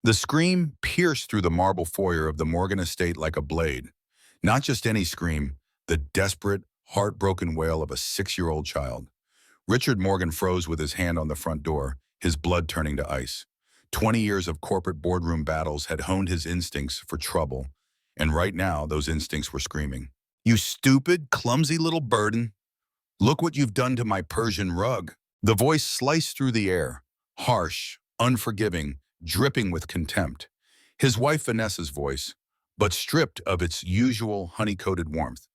The scream pierced through the marble foyer of the Morgan estate like a blade. Not just any scream, the desperate, heartbroken wail of a 6-year-old child. Richard Morgan froze with his hand on the front door, his blood turning to ice. 20 years of corporate boardroom battles had honed his instincts for trouble, and right now those instincts were screaming. "You stupid, clumsy little burden. Look what you've done to my Persian rug." The voice sliced through the air, harsh, unforgiving, dripping with contempt. His wife Vanessa's voice, but stripped of its usual honey-coated warmth.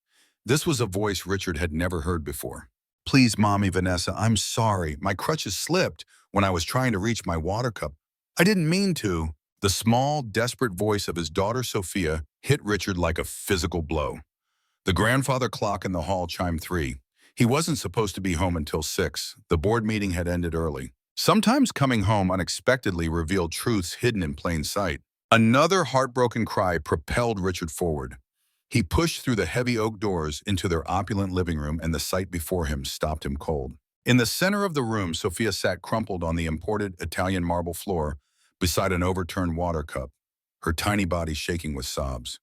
This was a voice Richard had never heard before. "Please, Mommy Vanessa, I'm sorry. My crutches slipped when I was trying to reach my water cup. I didn't mean to." The small, desperate voice of his daughter Sophia hit Richard like a physical blow. The grandfather clock in the hall chimed 3. He wasn't supposed to be home until 6. The board meeting had ended early. Sometimes coming home unexpectedly revealed truths hidden in plain sight. Another heartbroken cry propelled Richard forward. He pushed through the heavy oak doors into their opulent living room, and the sight before him stopped him cold. In the center of the room, Sophia sat crumpled on the imported Italian marble floor beside an overturned water cup, her tiny body shaking with sobs.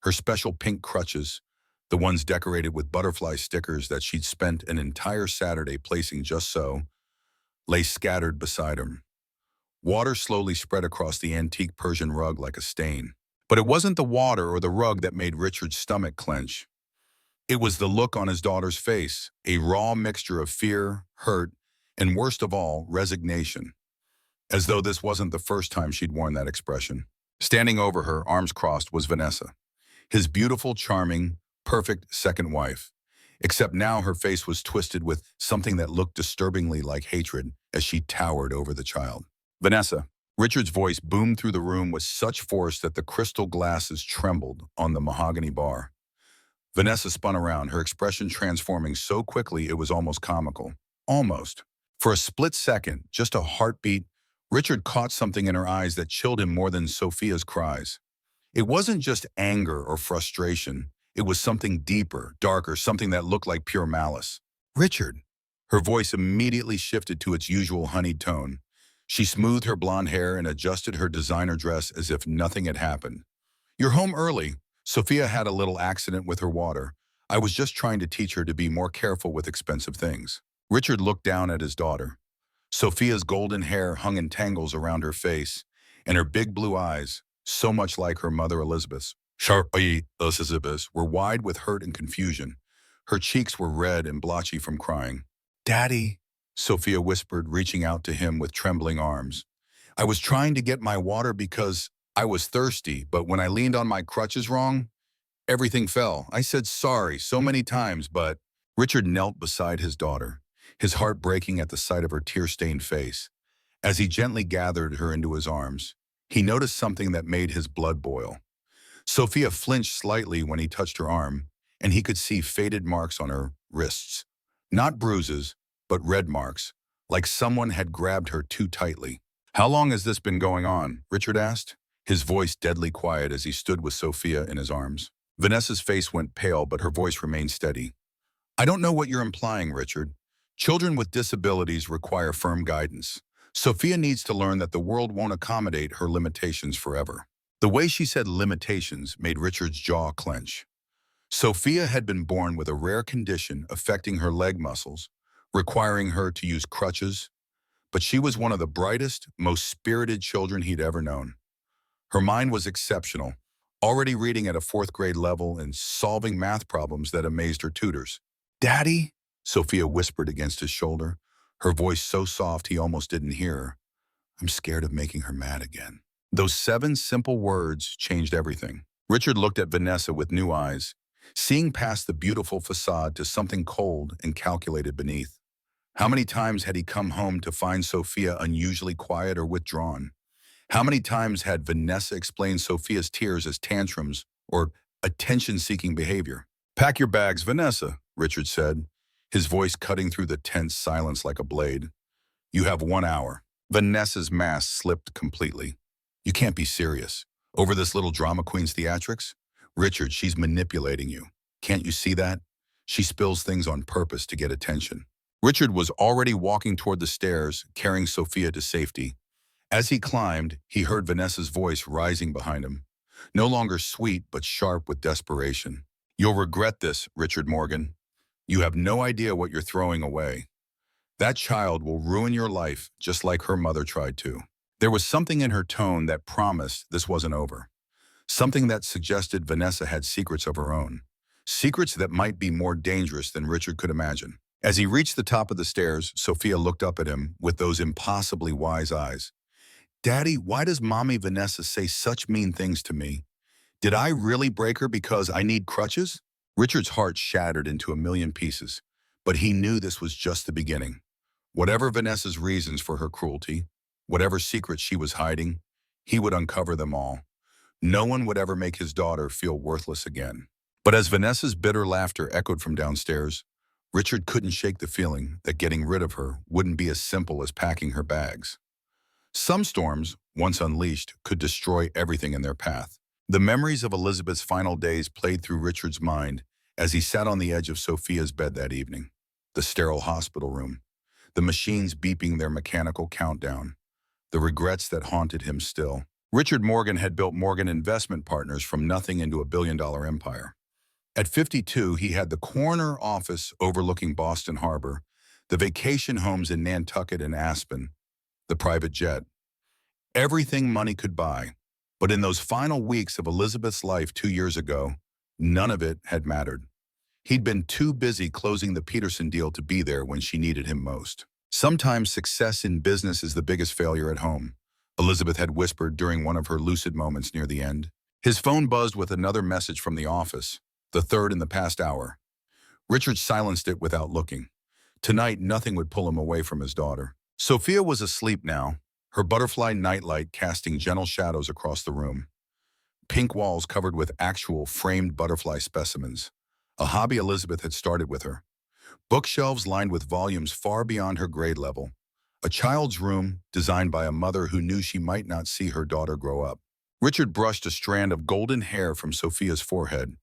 Her special pink crutches, the ones decorated with butterfly stickers that she'd spent an entire Saturday placing just so, lay scattered beside him. Water slowly spread across the antique Persian rug like a stain. But it wasn't the water or the rug that made Richard's stomach clench. It was the look on his daughter's face, a raw mixture of fear, hurt, and worst of all, resignation. As though this wasn't the first time she'd worn that expression. Standing over her, arms crossed, was Vanessa, his beautiful, charming, perfect second wife. Except now her face was twisted with something that looked disturbingly like hatred as she towered over the child. "Vanessa." Richard's voice boomed through the room with such force that the crystal glasses trembled on the mahogany bar. Vanessa spun around, her expression transforming so quickly it was almost comical. Almost. For a split second, just a heartbeat, Richard caught something in her eyes that chilled him more than Sophia's cries. It wasn't just anger or frustration. It was something deeper, darker, something that looked like pure malice. "Richard." Her voice immediately shifted to its usual honeyed tone. She smoothed her blonde hair and adjusted her designer dress as if nothing had happened. "You're home early. Sophia had a little accident with her water. I was just trying to teach her to be more careful with expensive things." Richard looked down at his daughter. Sophia's golden hair hung in tangles around her face, and her big blue eyes, so much like her mother Elizabeth's, were wide with hurt and confusion. Her cheeks were red and blotchy from crying. "Daddy," Sophia whispered, reaching out to him with trembling arms. "I was trying to get my water because I was thirsty, but when I leaned on my crutches wrong, everything fell. I said sorry so many times, but..." Richard knelt beside his daughter, his heart breaking at the sight of her tear-stained face. As he gently gathered her into his arms, he noticed something that made his blood boil. Sophia flinched slightly when he touched her arm, and he could see faded marks on her wrists. Not bruises, but red marks, like someone had grabbed her too tightly. "How long has this been going on?" Richard asked, his voice deadly quiet as he stood with Sophia in his arms. Vanessa's face went pale, but her voice remained steady. "I don't know what you're implying, Richard. Children with disabilities require firm guidance. Sophia needs to learn that the world won't accommodate her limitations forever." The way she said limitations made Richard's jaw clench. Sophia had been born with a rare condition affecting her leg muscles, requiring her to use crutches, but she was one of the brightest, most spirited children he'd ever known. Her mind was exceptional, already reading at a 4th-grade level and solving math problems that amazed her tutors. "Daddy," Sophia whispered against his shoulder, her voice so soft he almost didn't hear her. "I'm scared of making her mad again." Those 7 simple words changed everything. Richard looked at Vanessa with new eyes, seeing past the beautiful facade to something cold and calculated beneath. How many times had he come home to find Sophia unusually quiet or withdrawn? How many times had Vanessa explained Sophia's tears as tantrums or attention-seeking behavior? "Pack your bags, Vanessa," Richard said, his voice cutting through the tense silence like a blade. "You have 1 hour." Vanessa's mask slipped completely. "You can't be serious. Over this little drama queen's theatrics? Richard, she's manipulating you. Can't you see that? She spills things on purpose to get attention." Richard was already walking toward the stairs, carrying Sophia to safety. As he climbed, he heard Vanessa's voice rising behind him, no longer sweet but sharp with desperation. "You'll regret this, Richard Morgan. You have no idea what you're throwing away. That child will ruin your life just like her mother tried to." There was something in her tone that promised this wasn't over. Something that suggested Vanessa had secrets of her own. Secrets that might be more dangerous than Richard could imagine. As he reached the top of the stairs, Sophia looked up at him with those impossibly wise eyes. "Daddy, why does Mommy Vanessa say such mean things to me? Did I really break her because I need crutches?" Richard's heart shattered into a million pieces, but he knew this was just the beginning. Whatever Vanessa's reasons for her cruelty, whatever secrets she was hiding, he would uncover them all. No one would ever make his daughter feel worthless again. But as Vanessa's bitter laughter echoed from downstairs, Richard couldn't shake the feeling that getting rid of her wouldn't be as simple as packing her bags. Some storms, once unleashed, could destroy everything in their path. The memories of Elizabeth's final days played through Richard's mind as he sat on the edge of Sophia's bed that evening. The sterile hospital room, the machines beeping their mechanical countdown, the regrets that haunted him still. Richard Morgan had built Morgan Investment Partners from nothing into a billion-dollar empire. At 52, he had the corner office overlooking Boston Harbor, the vacation homes in Nantucket and Aspen, the private jet. Everything money could buy. But in those final weeks of Elizabeth's life 2 years ago, none of it had mattered. He'd been too busy closing the Peterson deal to be there when she needed him most. "Sometimes success in business is the biggest failure at home," Elizabeth had whispered during one of her lucid moments near the end. His phone buzzed with another message from the office, the third in the past hour. Richard silenced it without looking. Tonight, nothing would pull him away from his daughter. Sophia was asleep now, her butterfly nightlight casting gentle shadows across the room. Pink walls covered with actual framed butterfly specimens, a hobby Elizabeth had started with her. Bookshelves lined with volumes far beyond her grade level. A child's room designed by a mother who knew she might not see her daughter grow up. Richard brushed a strand of golden hair from Sophia's forehead.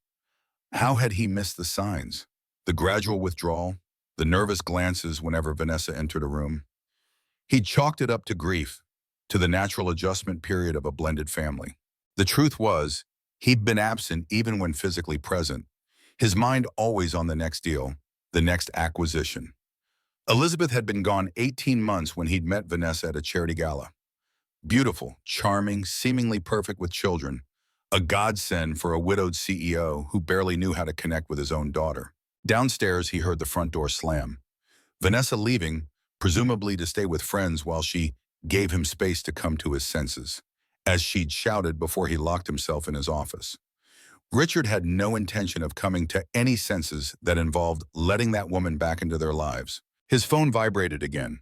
How had he missed the signs? The gradual withdrawal, the nervous glances whenever Vanessa entered a room. He chalked it up to grief, to the natural adjustment period of a blended family. The truth was, he'd been absent even when physically present, his mind always on the next deal, the next acquisition. Elizabeth had been gone 18 months when he'd met Vanessa at a charity gala. Beautiful, charming, seemingly perfect with children, a godsend for a widowed CEO who barely knew how to connect with his own daughter. Downstairs, he heard the front door slam. Vanessa leaving, presumably to stay with friends while she gave him space to come to his senses, as she'd shouted before he locked himself in his office. Richard had no intention of coming to any senses that involved letting that woman back into their lives. His phone vibrated again.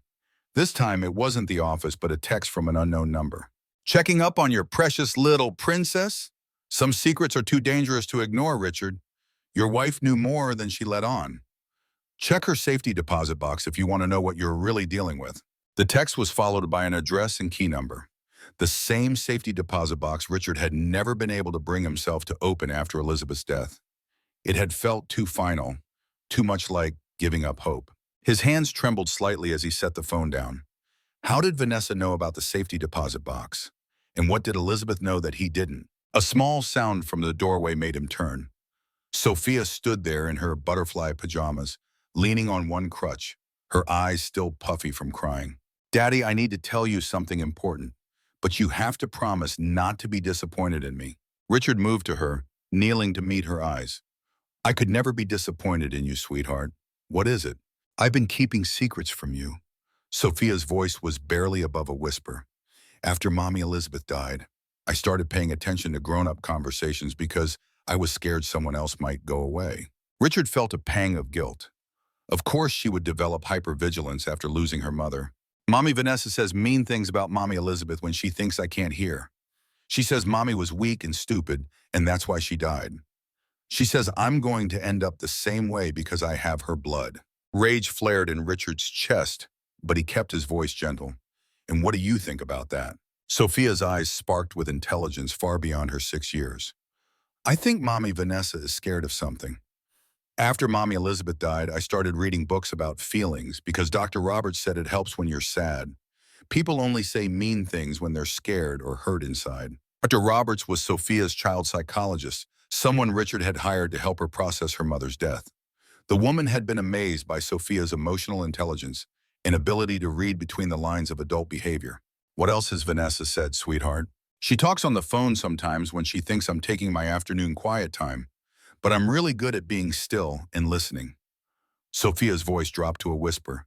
This time it wasn't the office but a text from an unknown number. "Checking up on your precious little princess? Some secrets are too dangerous to ignore, Richard. Your wife knew more than she let on. Check her safety deposit box if you want to know what you're really dealing with." The text was followed by an address and key number. The same safety deposit box Richard had never been able to bring himself to open after Elizabeth's death. It had felt too final, too much like giving up hope. His hands trembled slightly as he set the phone down. How did Vanessa know about the safety deposit box? And what did Elizabeth know that he didn't? A small sound from the doorway made him turn. Sophia stood there in her butterfly pajamas, leaning on one crutch, her eyes still puffy from crying. "Daddy, I need to tell you something important, but you have to promise not to be disappointed in me." Richard moved to her, kneeling to meet her eyes. "I could never be disappointed in you, sweetheart. What is it?" "I've been keeping secrets from you." Sophia's voice was barely above a whisper. "After Mommy Elizabeth died, I started paying attention to grown-up conversations because I was scared someone else might go away." Richard felt a pang of guilt. Of course she would develop hypervigilance after losing her mother. "Mommy Vanessa says mean things about Mommy Elizabeth when she thinks I can't hear. She says Mommy was weak and stupid, and that's why she died. She says I'm going to end up the same way because I have her blood." Rage flared in Richard's chest, but he kept his voice gentle. "And what do you think about that?" Sophia's eyes sparked with intelligence far beyond her 6 years. "I think Mommy Vanessa is scared of something. After Mommy Elizabeth died, I started reading books about feelings because Dr. Roberts said it helps when you're sad. People only say mean things when they're scared or hurt inside. Dr. Roberts was Sophia's child psychologist, someone Richard had hired to help her process her mother's death. The woman had been amazed by Sophia's emotional intelligence and ability to read between the lines of adult behavior. "What else has Vanessa said, sweetheart?" "She talks on the phone sometimes when she thinks I'm taking my afternoon quiet time, but I'm really good at being still and listening." Sophia's voice dropped to a whisper.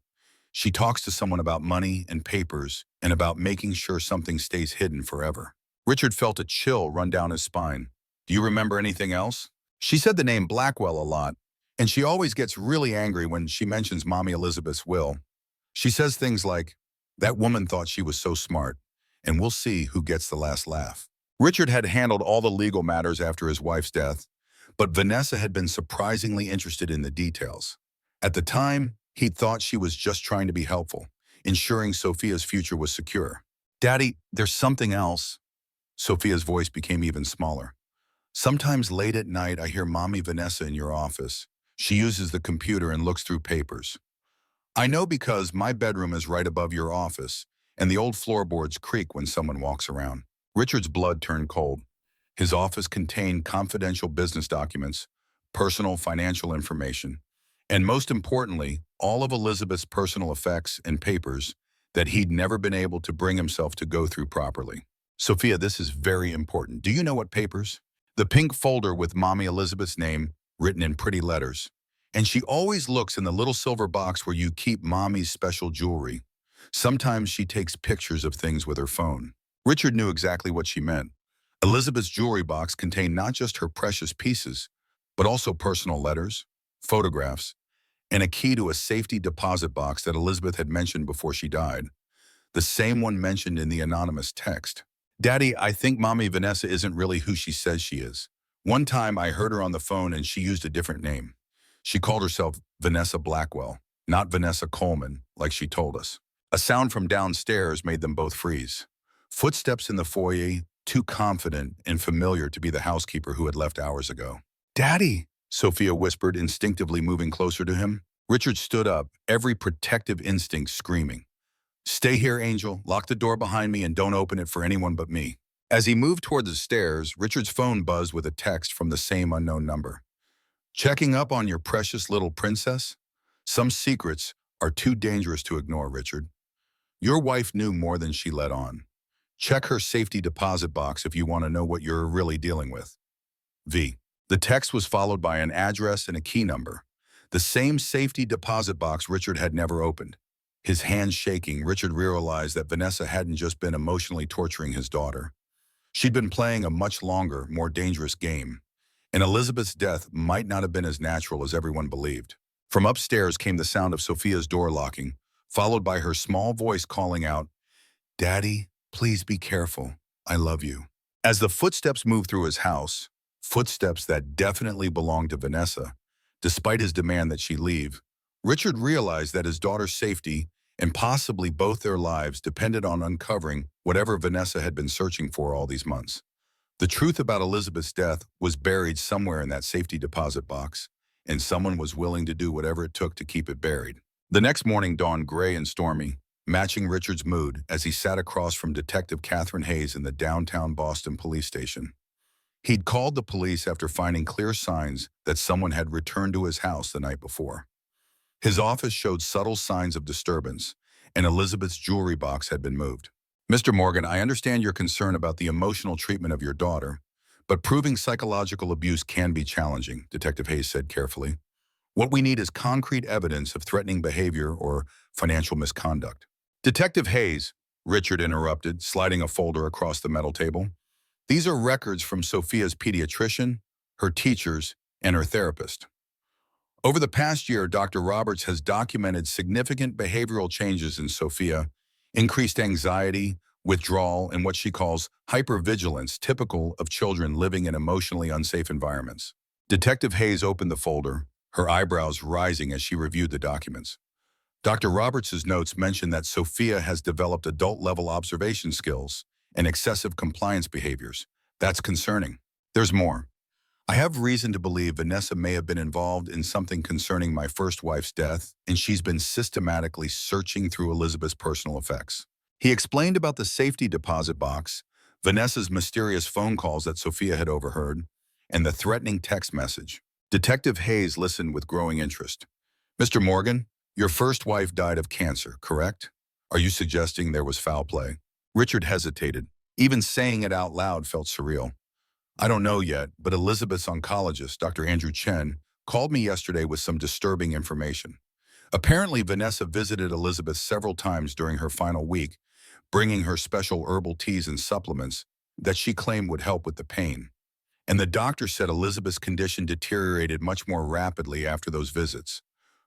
"She talks to someone about money and papers and about making sure something stays hidden forever." Richard felt a chill run down his spine. "Do you remember anything else?" "She said the name Blackwell a lot, and she always gets really angry when she mentions Mommy Elizabeth's will. She says things like, 'That woman thought she was so smart, and we'll see who gets the last laugh.'" Richard had handled all the legal matters after his wife's death, but Vanessa had been surprisingly interested in the details. At the time, he thought she was just trying to be helpful, ensuring Sophia's future was secure. "Daddy, there's something else." Sophia's voice became even smaller. "Sometimes late at night, I hear Mommy Vanessa in your office. She uses the computer and looks through papers. I know because my bedroom is right above your office, and the old floorboards creak when someone walks around." Richard's blood turned cold. His office contained confidential business documents, personal financial information, and most importantly, all of Elizabeth's personal effects and papers that he'd never been able to bring himself to go through properly. "Sophia, this is very important. Do you know what papers?" "The pink folder with Mommy Elizabeth's name written in pretty letters. And she always looks in the little silver box where you keep Mommy's special jewelry. Sometimes she takes pictures of things with her phone." Richard knew exactly what she meant. Elizabeth's jewelry box contained not just her precious pieces, but also personal letters, photographs, and a key to a safety deposit box that Elizabeth had mentioned before she died, the same one mentioned in the anonymous text. "Daddy, I think Mommy Vanessa isn't really who she says she is. One time I heard her on the phone and she used a different name. She called herself Vanessa Blackwell, not Vanessa Coleman, like she told us." A sound from downstairs made them both freeze. Footsteps in the foyer, too confident and familiar to be the housekeeper who had left hours ago. "Daddy," Sophia whispered, instinctively moving closer to him. Richard stood up, every protective instinct screaming. "Stay here, Angel. Lock the door behind me and don't open it for anyone but me." As he moved toward the stairs, Richard's phone buzzed with a text from the same unknown number. "Checking up on your precious little princess? Some secrets are too dangerous to ignore, Richard. Your wife knew more than she let on. Check her safety deposit box if you want to know what you're really dealing with. V." The text was followed by an address and a key number. The same safety deposit box Richard had never opened. His hands shaking, Richard realized that Vanessa hadn't just been emotionally torturing his daughter. She'd been playing a much longer, more dangerous game. And Elizabeth's death might not have been as natural as everyone believed. From upstairs came the sound of Sophia's door locking, followed by her small voice calling out, "Daddy, please be careful. I love you." As the footsteps moved through his house, footsteps that definitely belonged to Vanessa, despite his demand that she leave, Richard realized that his daughter's safety and possibly both their lives depended on uncovering whatever Vanessa had been searching for all these months. The truth about Elizabeth's death was buried somewhere in that safety deposit box, and someone was willing to do whatever it took to keep it buried. The next morning dawned gray and stormy, matching Richard's mood as he sat across from Detective Catherine Hayes in the downtown Boston police station. He'd called the police after finding clear signs that someone had returned to his house the night before. His office showed subtle signs of disturbance, and Elizabeth's jewelry box had been moved. "Mr. Morgan, I understand your concern about the emotional treatment of your daughter, but proving psychological abuse can be challenging," Detective Hayes said carefully. "What we need is concrete evidence of threatening behavior or financial misconduct." "Detective Hayes," Richard interrupted, sliding a folder across the metal table. "These are records from Sophia's pediatrician, her teachers, and her therapist. Over the past year, Dr. Roberts has documented significant behavioral changes in Sophia, increased anxiety, withdrawal, and what she calls hypervigilance, typical of children living in emotionally unsafe environments." Detective Hayes opened the folder, her eyebrows rising as she reviewed the documents. Dr. Roberts' notes mention that Sophia has developed adult-level observation skills and excessive compliance behaviors. That's concerning. There's more. "I have reason to believe Vanessa may have been involved in something concerning my first wife's death, and she's been systematically searching through Elizabeth's personal effects. He explained about the safety deposit box, Vanessa's mysterious phone calls that Sophia had overheard, and the threatening text message. Detective Hayes listened with growing interest. Mr. Morgan, your first wife died of cancer, correct? Are you suggesting there was foul play? Richard hesitated. Even saying it out loud felt surreal. I don't know yet, but Elizabeth's oncologist, Dr. Andrew Chen, called me yesterday with some disturbing information. Apparently, Vanessa visited Elizabeth several times during her final week, bringing her special herbal teas and supplements that she claimed would help with the pain. And the doctor said Elizabeth's condition deteriorated much more rapidly after those visits.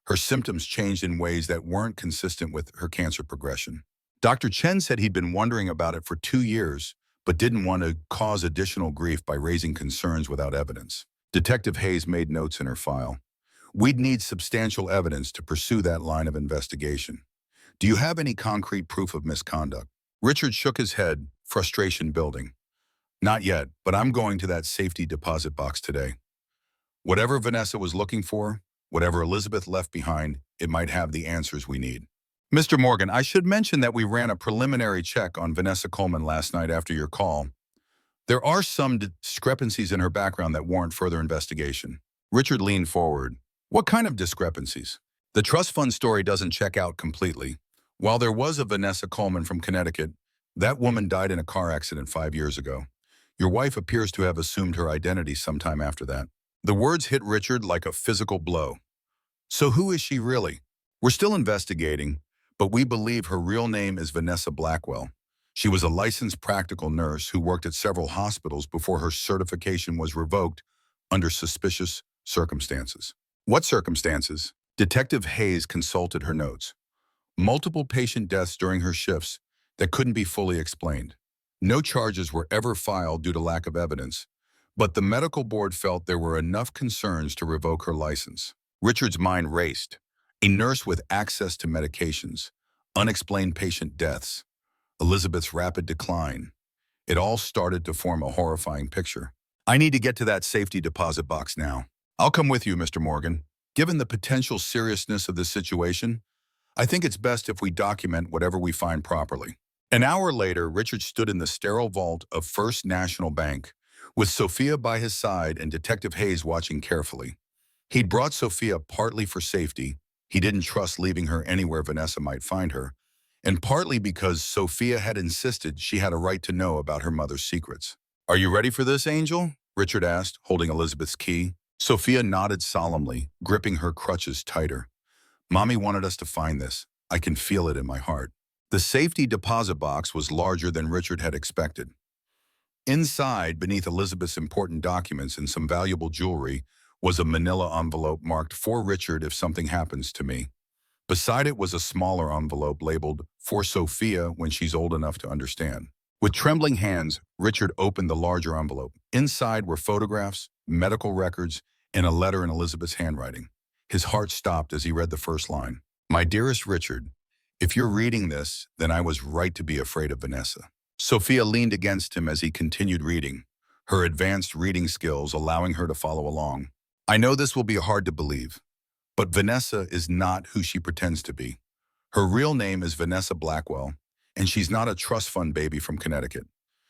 Her symptoms changed in ways that weren't consistent with her cancer progression. Dr. Chen said he'd been wondering about it for 2 years, but didn't want to cause additional grief by raising concerns without evidence. Detective Hayes made notes in her file. We'd need substantial evidence to pursue that line of investigation. Do you have any concrete proof of misconduct? Richard shook his head, frustration building. Not yet, but I'm going to that safety deposit box today. Whatever Vanessa was looking for, whatever Elizabeth left behind, it might have the answers we need. Mr. Morgan, I should mention that we ran a preliminary check on Vanessa Coleman last night after your call. There are some discrepancies in her background that warrant further investigation. Richard leaned forward. What kind of discrepancies? The trust fund story doesn't check out completely. While there was a Vanessa Coleman from Connecticut, that woman died in a car accident 5 years ago. Your wife appears to have assumed her identity sometime after that. The words hit Richard like a physical blow. So who is she really? We're still investigating, but we believe her real name is Vanessa Blackwell. She was a licensed practical nurse who worked at several hospitals before her certification was revoked under suspicious circumstances. What circumstances? Detective Hayes consulted her notes. Multiple patient deaths during her shifts that couldn't be fully explained. No charges were ever filed due to lack of evidence, but the medical board felt there were enough concerns to revoke her license. Richard's mind raced. A nurse with access to medications, unexplained patient deaths, Elizabeth's rapid decline. It all started to form a horrifying picture. I need to get to that safety deposit box now. I'll come with you, Mr. Morgan. Given the potential seriousness of this situation, I think it's best if we document whatever we find properly. An hour later, Richard stood in the sterile vault of First National Bank, with Sophia by his side and Detective Hayes watching carefully. He'd brought Sophia partly for safety. He didn't trust leaving her anywhere Vanessa might find her, and partly because Sophia had insisted she had a right to know about her mother's secrets. Are you ready for this, Angel? Richard asked, holding Elizabeth's key. Sophia nodded solemnly, gripping her crutches tighter. Mommy wanted us to find this. I can feel it in my heart. The safety deposit box was larger than Richard had expected. Inside, beneath Elizabeth's important documents and some valuable jewelry, was a manila envelope marked "For Richard if something happens to me." Beside it was a smaller envelope labeled "For Sophia when she's old enough to understand." With trembling hands, Richard opened the larger envelope. Inside were photographs, medical records, and a letter in Elizabeth's handwriting. His heart stopped as he read the first line. My dearest Richard, if you're reading this, then I was right to be afraid of Vanessa. Sophia leaned against him as he continued reading, her advanced reading skills allowing her to follow along. I know this will be hard to believe, but Vanessa is not who she pretends to be. Her real name is Vanessa Blackwell, and she's not a trust fund baby from Connecticut.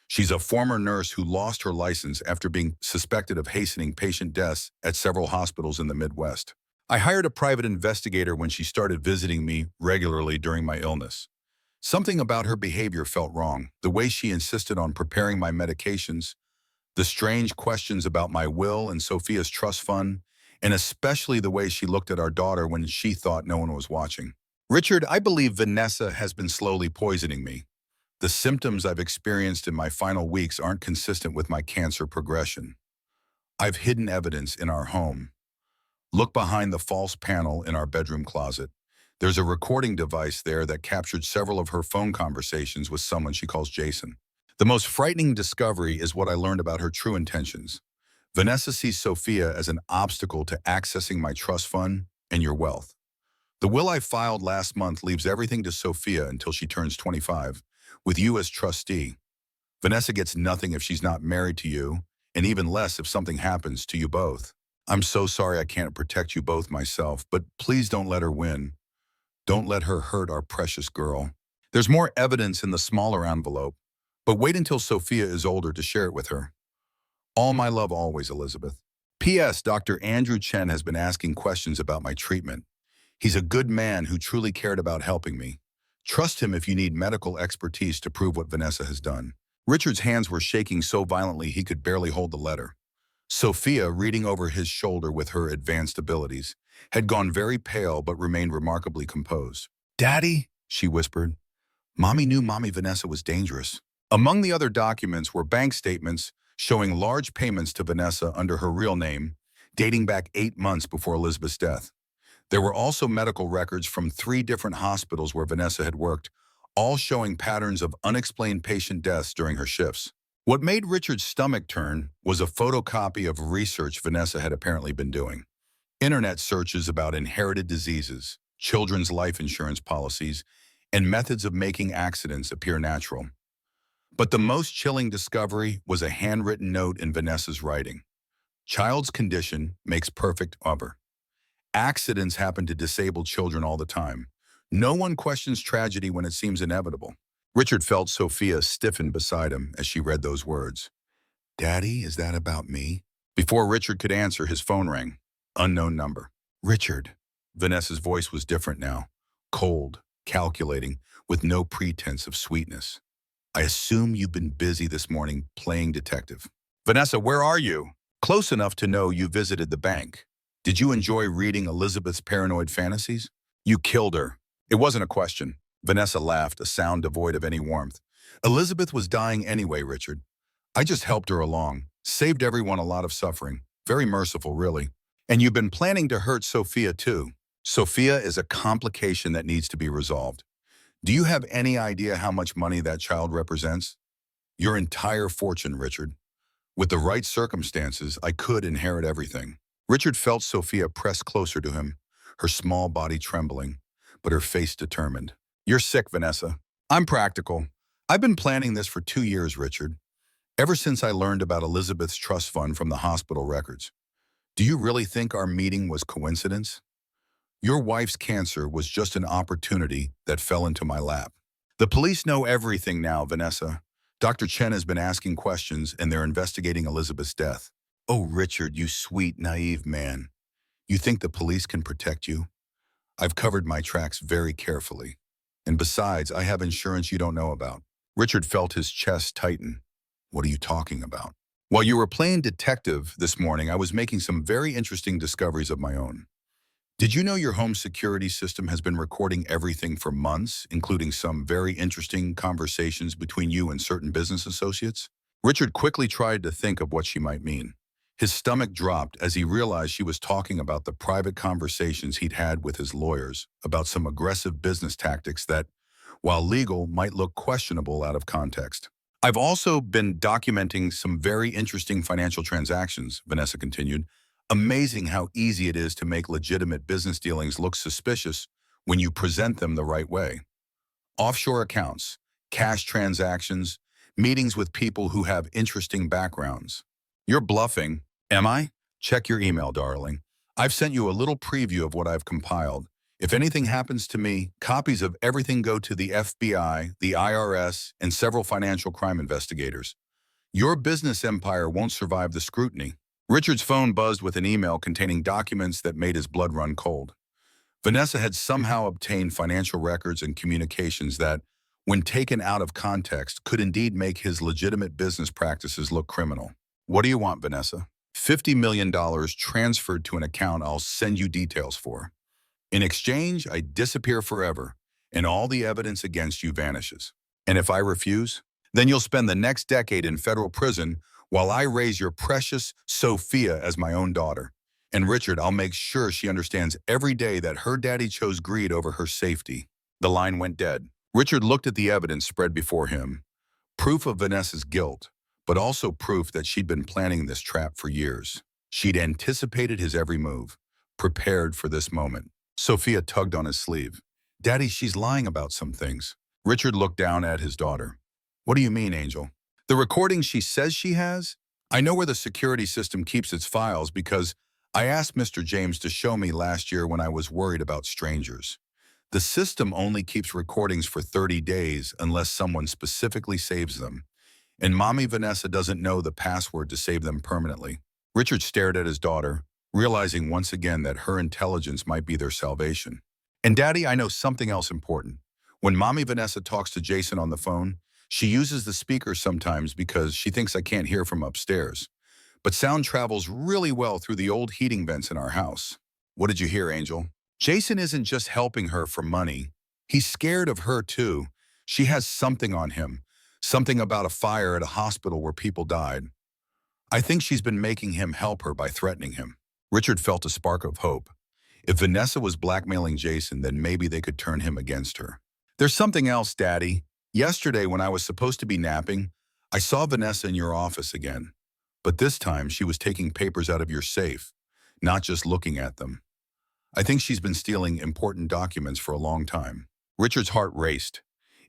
She's a former nurse who lost her license after being suspected of hastening patient deaths at several hospitals in the Midwest. I hired a private investigator when she started visiting me regularly during my illness. Something about her behavior felt wrong, the way she insisted on preparing my medications, the strange questions about my will and Sophia's trust fund, and especially the way she looked at our daughter when she thought no one was watching. Richard, I believe Vanessa has been slowly poisoning me. The symptoms I've experienced in my final weeks aren't consistent with my cancer progression. I've hidden evidence in our home. Look behind the false panel in our bedroom closet. There's a recording device there that captured several of her phone conversations with someone she calls Jason. The most frightening discovery is what I learned about her true intentions. Vanessa sees Sophia as an obstacle to accessing my trust fund and your wealth. The will I filed last month leaves everything to Sophia until she turns 25, with you as trustee. Vanessa gets nothing if she's not married to you, and even less if something happens to you both. I'm so sorry I can't protect you both myself, but please don't let her win. Don't let her hurt our precious girl. There's more evidence in the smaller envelope, but wait until Sophia is older to share it with her. All my love always, Elizabeth. P.S. Dr. Andrew Chen has been asking questions about my treatment. He's a good man who truly cared about helping me. Trust him if you need medical expertise to prove what Vanessa has done. Richard's hands were shaking so violently he could barely hold the letter. Sophia, reading over his shoulder with her advanced abilities, had gone very pale but remained remarkably composed. "Daddy," she whispered. "Mommy knew Mommy Vanessa was dangerous." Among the other documents were bank statements showing large payments to Vanessa under her real name, dating back 8 months before Elizabeth's death. There were also medical records from 3 different hospitals where Vanessa had worked, all showing patterns of unexplained patient deaths during her shifts. What made Richard's stomach turn was a photocopy of research Vanessa had apparently been doing. Internet searches about inherited diseases, children's life insurance policies, and methods of making accidents appear natural. But the most chilling discovery was a handwritten note in Vanessa's writing. Child's condition makes perfect mother. Accidents happen to disabled children all the time. No one questions tragedy when it seems inevitable. Richard felt Sophia stiffen beside him as she read those words. "Daddy, is that about me?" Before Richard could answer, his phone rang. Unknown number. "Richard." Vanessa's voice was different now. Cold, calculating, with no pretense of sweetness. "I assume you've been busy this morning playing detective." "Vanessa, where are you?" "Close enough to know you visited the bank. Did you enjoy reading Elizabeth's paranoid fantasies?" "You killed her." "It wasn't a question." Vanessa laughed, a sound devoid of any warmth. "Elizabeth was dying anyway, Richard. I just helped her along, saved everyone a lot of suffering. Very merciful, really. And you've been planning to hurt Sophia, too." "Sophia is a complication that needs to be resolved. Do you have any idea how much money that child represents?" "Your entire fortune, Richard. With the right circumstances, I could inherit everything." Richard felt Sophia press closer to him, her small body trembling, but her face determined. "You're sick, Vanessa. I'm practical. I've been planning this for 2 years, Richard. Ever since I learned about Elizabeth's trust fund from the hospital records. Do you really think our meeting was coincidence? Your wife's cancer was just an opportunity that fell into my lap. The police know everything now, Vanessa. Dr. Chen has been asking questions and they're investigating Elizabeth's death." "Oh, Richard, you sweet, naive man. You think the police can protect you? I've covered my tracks very carefully. And besides, I have insurance you don't know about." Richard felt his chest tighten. "What are you talking about?" "While you were playing detective this morning, I was making some very interesting discoveries of my own. Did you know your home security system has been recording everything for months, including some very interesting conversations between you and certain business associates?" Richard quickly tried to think of what she might mean. His stomach dropped as he realized she was talking about the private conversations he'd had with his lawyers about some aggressive business tactics that, while legal, might look questionable out of context. "I've also been documenting some very interesting financial transactions," Vanessa continued. "Amazing how easy it is to make legitimate business dealings look suspicious when you present them the right way. Offshore accounts, cash transactions, meetings with people who have interesting backgrounds." "You're bluffing." "Am I? Check your email, darling. I've sent you a little preview of what I've compiled. If anything happens to me, copies of everything go to the FBI, the IRS, and several financial crime investigators. Your business empire won't survive the scrutiny." Richard's phone buzzed with an email containing documents that made his blood run cold. Vanessa had somehow obtained financial records and communications that, when taken out of context, could indeed make his legitimate business practices look criminal. "What do you want, Vanessa?" $50 million transferred to an account I'll send you details for. In exchange, I disappear forever, and all the evidence against you vanishes. And if I refuse, then you'll spend the next decade in federal prison while I raise your precious Sophia as my own daughter. And Richard, I'll make sure she understands every day that her daddy chose greed over her safety." The line went dead. Richard looked at the evidence spread before him. Proof of Vanessa's guilt, but also proof that she'd been planning this trap for years. She'd anticipated his every move, prepared for this moment. Sophia tugged on his sleeve. "Daddy, she's lying about some things." Richard looked down at his daughter. "What do you mean, Angel?" "The recording she says she has? I know where the security system keeps its files because I asked Mr. James to show me last year when I was worried about strangers. The system only keeps recordings for 30 days unless someone specifically saves them, and Mommy Vanessa doesn't know the password to save them permanently. Richard stared at his daughter, realizing once again that her intelligence might be their salvation. And Daddy, I know something else important. When Mommy Vanessa talks to Jason on the phone, she uses the speaker sometimes because she thinks I can't hear from upstairs. But sound travels really well through the old heating vents in our house. What did you hear, Angel? Jason isn't just helping her for money. He's scared of her too. She has something on him. Something about a fire at a hospital where people died. I think she's been making him help her by threatening him. Richard felt a spark of hope. If Vanessa was blackmailing Jason, then maybe they could turn him against her. There's something else, Daddy. Yesterday, when I was supposed to be napping, I saw Vanessa in your office again. But this time, she was taking papers out of your safe, not just looking at them. I think she's been stealing important documents for a long time. Richard's heart raced.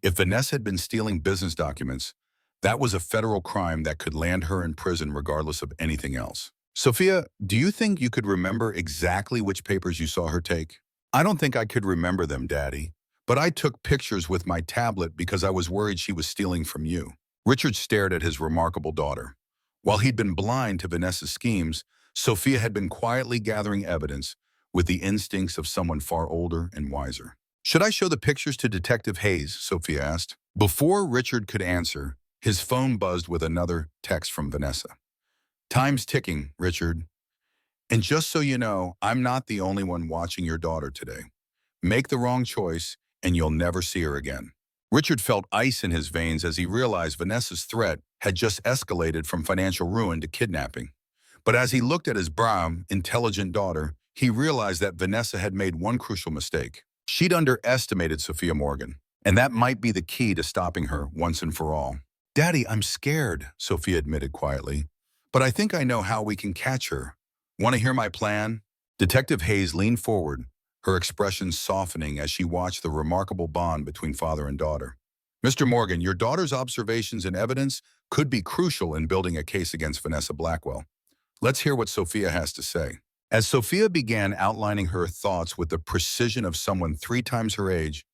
If Vanessa had been stealing business documents, that was a federal crime that could land her in prison regardless of anything else. Sophia, do you think you could remember exactly which papers you saw her take? I don't think I could remember them, Daddy. But I took pictures with my tablet because I was worried she was stealing from you. Richard stared at his remarkable daughter. While he'd been blind to Vanessa's schemes, Sophia had been quietly gathering evidence with the instincts of someone far older and wiser. Should I show the pictures to Detective Hayes? Sophia asked. Before Richard could answer, his phone buzzed with another text from Vanessa. Time's ticking, Richard. And just so you know, I'm not the only one watching your daughter today. Make the wrong choice, and you'll never see her again. Richard felt ice in his veins as he realized Vanessa's threat had just escalated from financial ruin to kidnapping. But as he looked at his brown, intelligent daughter, he realized that Vanessa had made one crucial mistake. She'd underestimated Sophia Morgan, and that might be the key to stopping her once and for all. Daddy, I'm scared, Sophia admitted quietly. But I think I know how we can catch her. Want to hear my plan? Detective Hayes leaned forward, her expression softening as she watched the remarkable bond between father and daughter. Mr. Morgan, your daughter's observations and evidence could be crucial in building a case against Vanessa Blackwell. Let's hear what Sophia has to say. As Sophia began outlining her thoughts with the precision of someone 3 times her age,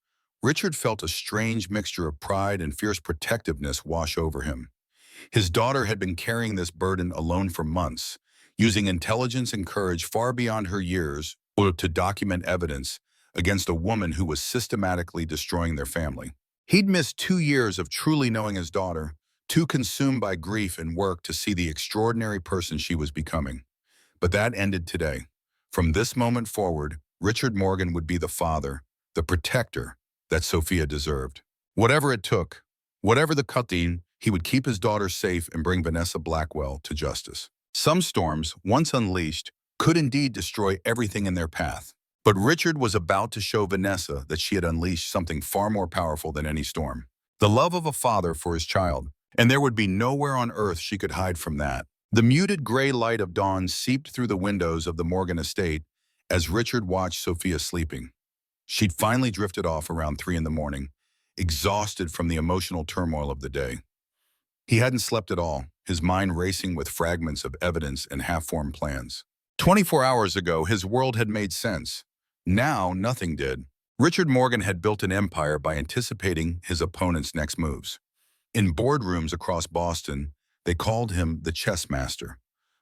Richard felt a strange mixture of pride and fierce protectiveness wash over him. His daughter had been carrying this burden alone for months, using intelligence and courage far beyond her years to document evidence against a woman who was systematically destroying their family. He'd missed 2 years of truly knowing his daughter, too consumed by grief and work to see the extraordinary person she was becoming. But that ended today. From this moment forward, Richard Morgan would be the father, the protector that Sophia deserved. Whatever it took, whatever the cutting, he would keep his daughter safe and bring Vanessa Blackwell to justice. Some storms, once unleashed, could indeed destroy everything in their path. But Richard was about to show Vanessa that she had unleashed something far more powerful than any storm. The love of a father for his child, and there would be nowhere on earth she could hide from that. The muted gray light of dawn seeped through the windows of the Morgan estate as Richard watched Sophia sleeping. She'd finally drifted off around 3 in the morning, exhausted from the emotional turmoil of the day. He hadn't slept at all, his mind racing with fragments of evidence and half-formed plans. 24 hours ago, his world had made sense. Now, nothing did. Richard Morgan had built an empire by anticipating his opponent's next moves. In boardrooms across Boston, they called him the chess master.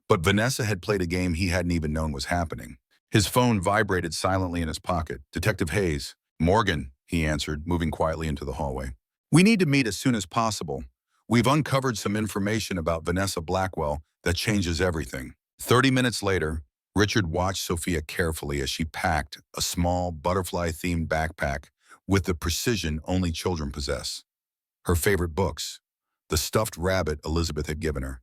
But Vanessa had played a game he hadn't even known was happening. His phone vibrated silently in his pocket. Detective Hayes. Morgan, he answered, moving quietly into the hallway. We need to meet as soon as possible. We've uncovered some information about Vanessa Blackwell that changes everything. 30 minutes later, Richard watched Sophia carefully as she packed a small butterfly-themed backpack with the precision only children possess. Her favorite books, the stuffed rabbit Elizabeth had given her,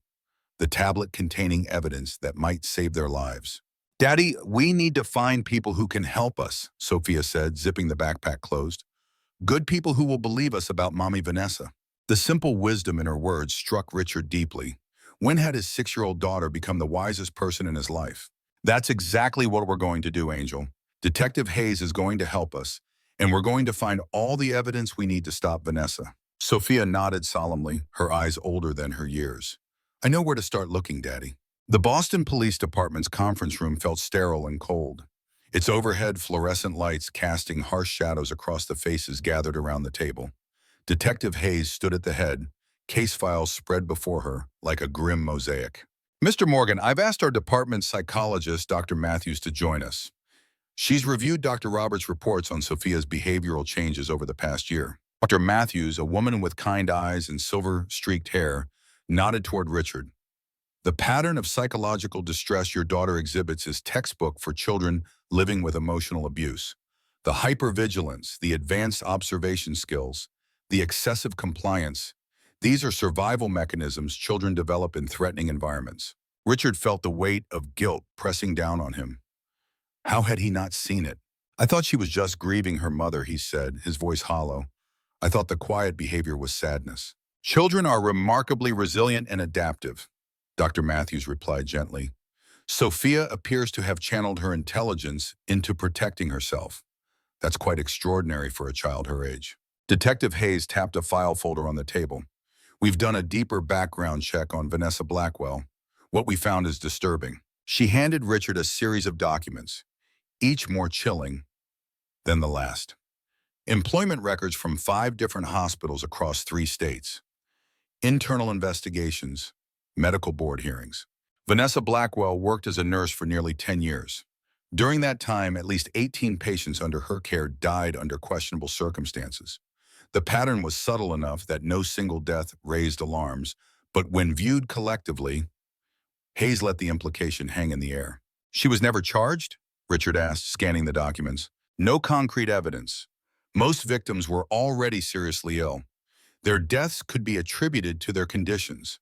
the tablet containing evidence that might save their lives. Daddy, we need to find people who can help us, Sophia said, zipping the backpack closed. Good people who will believe us about Mommy Vanessa. The simple wisdom in her words struck Richard deeply. When had his 6-year-old daughter become the wisest person in his life? That's exactly what we're going to do, Angel. Detective Hayes is going to help us, and we're going to find all the evidence we need to stop Vanessa. Sophia nodded solemnly, her eyes older than her years. I know where to start looking, Daddy. The Boston Police Department's conference room felt sterile and cold. its overhead fluorescent lights casting harsh shadows across the faces gathered around the table. Detective Hayes stood at the head, case files spread before her like a grim mosaic. Mr. Morgan, I've asked our department psychologist, Dr. Matthews, to join us. She's reviewed Dr. Roberts' reports on Sophia's behavioral changes over the past year. Dr. Matthews, a woman with kind eyes and silver-streaked hair, nodded toward Richard. The pattern of psychological distress your daughter exhibits is textbook for children living with emotional abuse. The hypervigilance, the advanced observation skills, the excessive compliance, these are survival mechanisms children develop in threatening environments. Richard felt the weight of guilt pressing down on him. How had he not seen it? I thought she was just grieving her mother, he said, his voice hollow. I thought the quiet behavior was sadness. Children are remarkably resilient and adaptive, Dr. Matthews replied gently. Sophia appears to have channeled her intelligence into protecting herself. That's quite extraordinary for a child her age. Detective Hayes tapped a file folder on the table. We've done a deeper background check on Vanessa Blackwell. What we found is disturbing. She handed Richard a series of documents, each more chilling than the last. Employment records from 5 different hospitals across 3 states. Internal investigations, medical board hearings. Vanessa Blackwell worked as a nurse for nearly 10 years. During that time, at least 18 patients under her care died under questionable circumstances. The pattern was subtle enough that no single death raised alarms, but when viewed collectively, Hayes let the implication hang in the air. She was never charged? Richard asked, scanning the documents. No concrete evidence. Most victims were already seriously ill. Their deaths could be attributed to their conditions.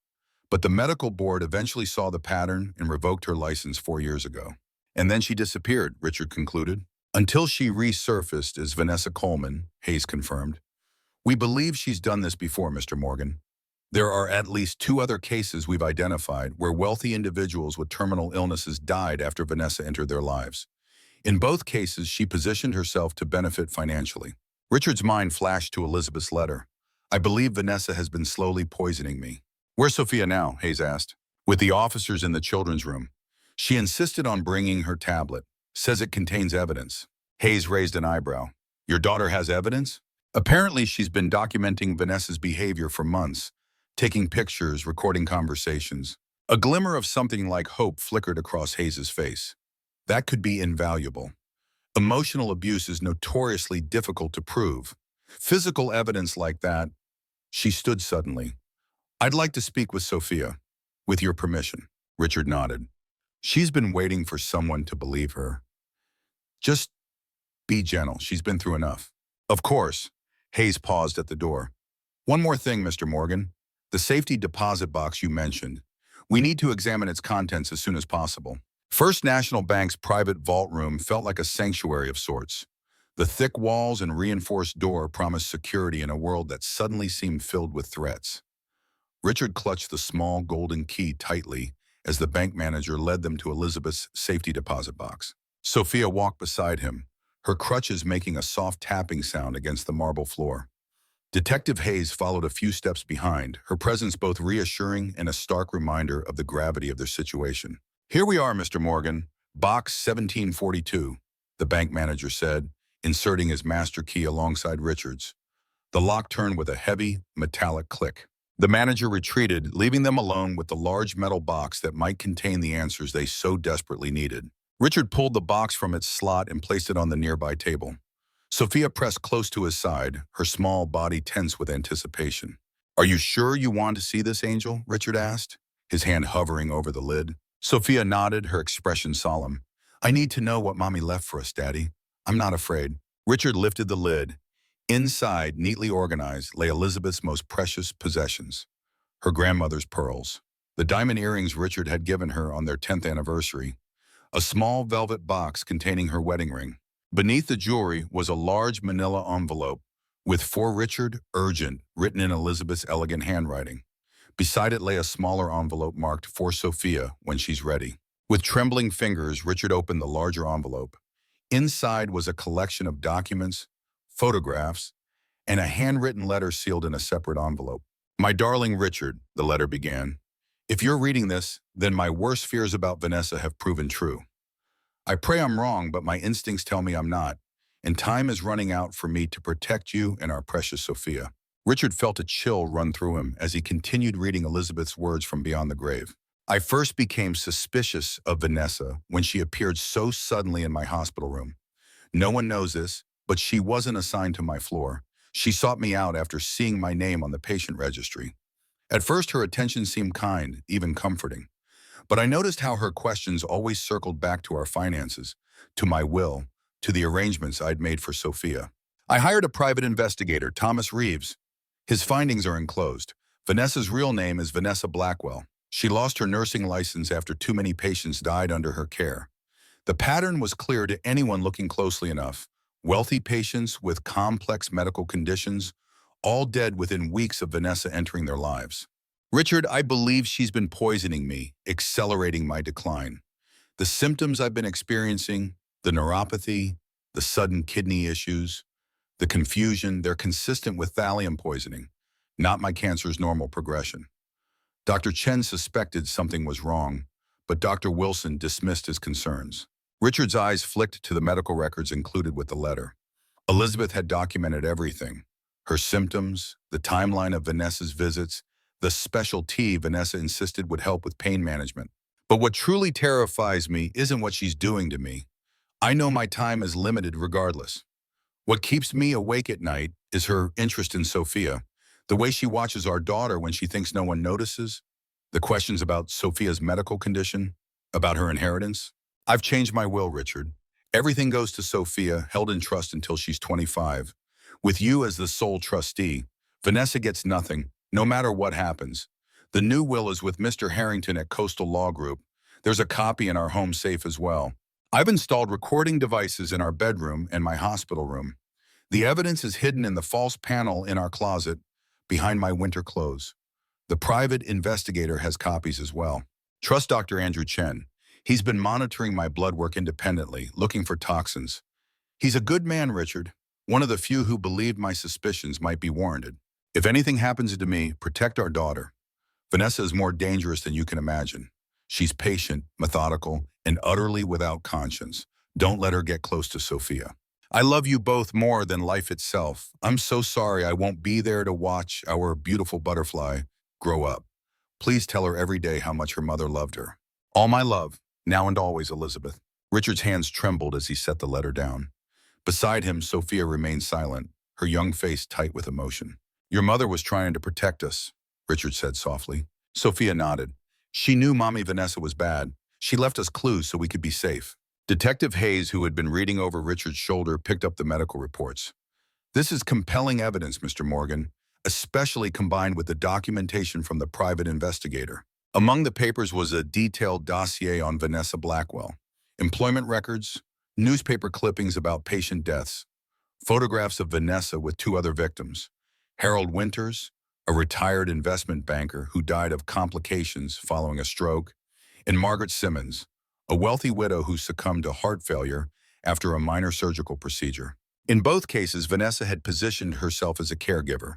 But the medical board eventually saw the pattern and revoked her license 4 years ago. And then she disappeared, Richard concluded. Until she resurfaced as Vanessa Coleman, Hayes confirmed. We believe she's done this before, Mr. Morgan. There are at least 2 other cases we've identified where wealthy individuals with terminal illnesses died after Vanessa entered their lives. In both cases, she positioned herself to benefit financially. Richard's mind flashed to Elizabeth's letter. I believe Vanessa has been slowly poisoning me. Where's Sophia now? Hayes asked. With the officers in the children's room. She insisted on bringing her tablet. Says it contains evidence. Hayes raised an eyebrow. Your daughter has evidence? Apparently, she's been documenting Vanessa's behavior for months, taking pictures, recording conversations. A glimmer of something like hope flickered across Hayes's face. That could be invaluable. Emotional abuse is notoriously difficult to prove. Physical evidence like that. She stood suddenly. I'd like to speak with Sophia. With your permission. Richard nodded. She's been waiting for someone to believe her. Just be gentle. She's been through enough. Of course. Hayes paused at the door. One more thing, Mr. Morgan. The safety deposit box you mentioned. We need to examine its contents as soon as possible. First National Bank's private vault room felt like a sanctuary of sorts. The thick walls and reinforced door promised security in a world that suddenly seemed filled with threats. Richard clutched the small golden key tightly as the bank manager led them to Elizabeth's safety deposit box. Sophia walked beside him, her crutches making a soft tapping sound against the marble floor. Detective Hayes followed a few steps behind, her presence both reassuring and a stark reminder of the gravity of their situation. Here we are, Mr. Morgan, box 1742, the bank manager said, inserting his master key alongside Richard's. The lock turned with a heavy, metallic click. The manager retreated, leaving them alone with the large metal box that might contain the answers they so desperately needed. Richard pulled the box from its slot and placed it on the nearby table. Sophia pressed close to his side, her small body tense with anticipation. Are you sure you want to see this, Angel? Richard asked, his hand hovering over the lid. Sophia nodded, her expression solemn. I need to know what Mommy left for us, Daddy. I'm not afraid. Richard lifted the lid. Inside, neatly organized, lay Elizabeth's most precious possessions. Her grandmother's pearls. The diamond earrings Richard had given her on their 10th anniversary. A small velvet box containing her wedding ring. Beneath the jewelry was a large manila envelope with "For Richard, urgent," written in Elizabeth's elegant handwriting. Beside it lay a smaller envelope marked "For Sophia, when she's ready." With trembling fingers, Richard opened the larger envelope. Inside was a collection of documents, photographs, and a handwritten letter sealed in a separate envelope. My darling Richard, the letter began. If you're reading this, then my worst fears about Vanessa have proven true. I pray I'm wrong, but my instincts tell me I'm not. And time is running out for me to protect you and our precious Sophia. Richard felt a chill run through him as he continued reading Elizabeth's words from beyond the grave. I first became suspicious of Vanessa when she appeared so suddenly in my hospital room. No one knows this, but she wasn't assigned to my floor. She sought me out after seeing my name on the patient registry. At first, her attention seemed kind, even comforting. But I noticed how her questions always circled back to our finances, to my will, to the arrangements I'd made for Sophia. I hired a private investigator, Thomas Reeves. His findings are enclosed. Vanessa's real name is Vanessa Blackwell. She lost her nursing license after too many patients died under her care. The pattern was clear to anyone looking closely enough. Wealthy patients with complex medical conditions, all dead within weeks of Vanessa entering their lives. Richard, I believe she's been poisoning me, accelerating my decline. The symptoms I've been experiencing, the neuropathy, the sudden kidney issues, the confusion, they're consistent with thallium poisoning, not my cancer's normal progression. Dr. Chen suspected something was wrong, but Dr. Wilson dismissed his concerns. Richard's eyes flicked to the medical records included with the letter. Elizabeth had documented everything. Her symptoms, the timeline of Vanessa's visits, the special tea Vanessa insisted would help with pain management. But what truly terrifies me isn't what she's doing to me. I know my time is limited regardless. What keeps me awake at night is her interest in Sophia, the way she watches our daughter when she thinks no one notices, the questions about Sophia's medical condition, about her inheritance. I've changed my will, Richard. Everything goes to Sophia, held in trust until she's 25. With you as the sole trustee, Vanessa gets nothing, no matter what happens. The new will is with Mr. Harrington at Coastal Law Group. There's a copy in our home safe as well. I've installed recording devices in our bedroom and my hospital room. The evidence is hidden in the false panel in our closet behind my winter clothes. The private investigator has copies as well. Trust Dr. Andrew Chen. He's been monitoring my blood work independently, looking for toxins. He's a good man, Richard. One of the few who believed my suspicions might be warranted. If anything happens to me, protect our daughter. Vanessa is more dangerous than you can imagine. She's patient, methodical, and utterly without conscience. Don't let her get close to Sophia. I love you both more than life itself. I'm so sorry I won't be there to watch our beautiful butterfly grow up. Please tell her every day how much her mother loved her. All my love, now and always, Elizabeth. Richard's hands trembled as he set the letter down. Beside him, Sophia remained silent, her young face tight with emotion. Your mother was trying to protect us, Richard said softly. Sophia nodded. She knew Mommy Vanessa was bad. She left us clues so we could be safe. Detective Hayes, who had been reading over Richard's shoulder, picked up the medical reports. This is compelling evidence, Mr. Morgan, especially combined with the documentation from the private investigator. Among the papers was a detailed dossier on Vanessa Blackwell, employment records, newspaper clippings about patient deaths, photographs of Vanessa with two other victims, Harold Winters, a retired investment banker who died of complications following a stroke, and Margaret Simmons, a wealthy widow who succumbed to heart failure after a minor surgical procedure. In both cases, Vanessa had positioned herself as a caregiver.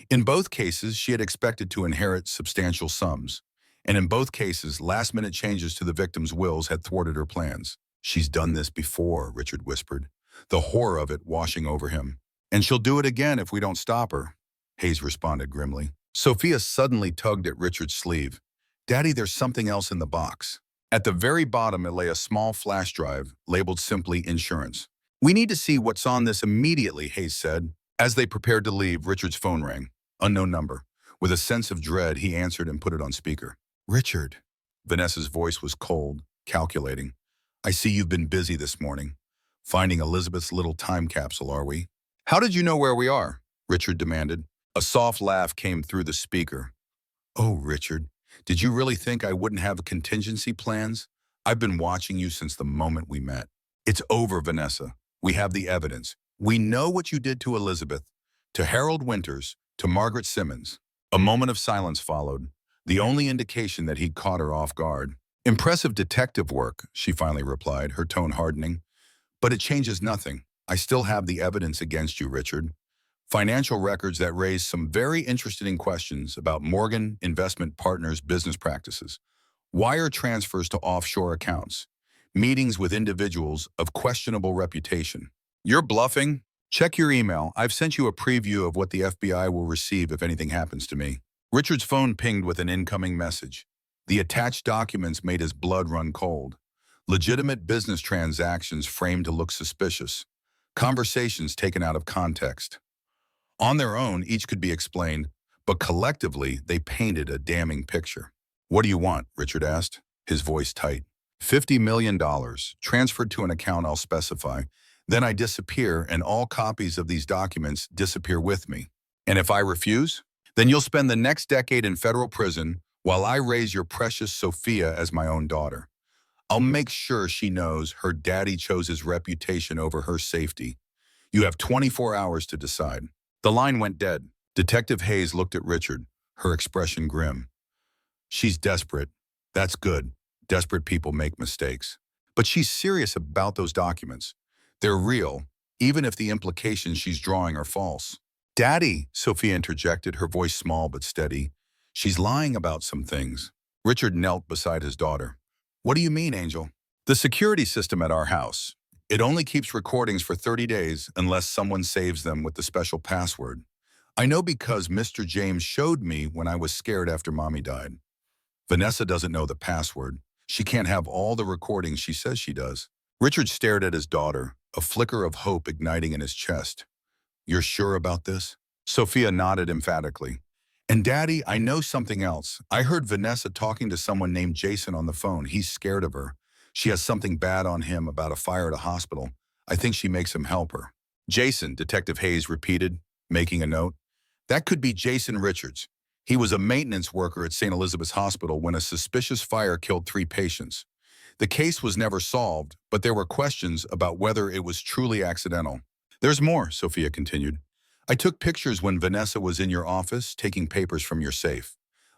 In both cases, she had expected to inherit substantial sums. And in both cases, last-minute changes to the victims' wills had thwarted her plans. She's done this before, Richard whispered, the horror of it washing over him. And she'll do it again if we don't stop her, Hayes responded grimly. Sophia suddenly tugged at Richard's sleeve. Daddy, there's something else in the box. At the very bottom, it lay a small flash drive, labeled simply insurance. We need to see what's on this immediately, Hayes said. As they prepared to leave, Richard's phone rang. Unknown number. With a sense of dread, he answered and put it on speaker. Richard. Vanessa's voice was cold, calculating. I see you've been busy this morning. Finding Elizabeth's little time capsule, are we? How did you know where we are? Richard demanded. A soft laugh came through the speaker. Oh, Richard, did you really think I wouldn't have contingency plans? I've been watching you since the moment we met. It's over, Vanessa. We have the evidence. We know what you did to Elizabeth, to Harold Winters, to Margaret Simmons. A moment of silence followed, the only indication that he'd caught her off guard. Impressive detective work, she finally replied, her tone hardening. But it changes nothing. I still have the evidence against you, Richard. Financial records that raise some very interesting questions about Morgan Investment Partners' business practices. Wire transfers to offshore accounts. meetings with individuals of questionable reputation. You're bluffing? Check your email. I've sent you a preview of what the FBI will receive if anything happens to me. Richard's phone pinged with an incoming message. The attached documents made his blood run cold. Legitimate business transactions framed to look suspicious. Conversations taken out of context. On their own, each could be explained, but collectively, they painted a damning picture. What do you want? Richard asked, his voice tight. $50 million, transferred to an account I'll specify. Then I disappear, and all copies of these documents disappear with me. And if I refuse? Then you'll spend the next decade in federal prison while I raise your precious Sophia as my own daughter. I'll make sure she knows her daddy chose his reputation over her safety. You have 24 hours to decide. The line went dead. Detective Hayes looked at Richard, her expression grim. She's desperate. That's good. Desperate people make mistakes. But she's serious about those documents. They're real, even if the implications she's drawing are false. Daddy, Sophia interjected, her voice small but steady. She's lying about some things. Richard knelt beside his daughter. What do you mean, Angel? The security system at our house. It only keeps recordings for 30 days unless someone saves them with the special password. I know because Mr. James showed me when I was scared after Mommy died. Vanessa doesn't know the password. She can't have all the recordings she says she does. Richard stared at his daughter, a flicker of hope igniting in his chest. You're sure about this? Sophia nodded emphatically. And Daddy, I know something else. I heard Vanessa talking to someone named Jason on the phone. He's scared of her. She has something bad on him about a fire at a hospital. I think she makes him help her. Jason, Detective Hayes repeated, making a note. That could be Jason Richards. He was a maintenance worker at St. Elizabeth's Hospital when a suspicious fire killed 3 patients. The case was never solved, but there were questions about whether it was truly accidental. There's more, Sophia continued. I took pictures when Vanessa was in your office taking papers from your safe.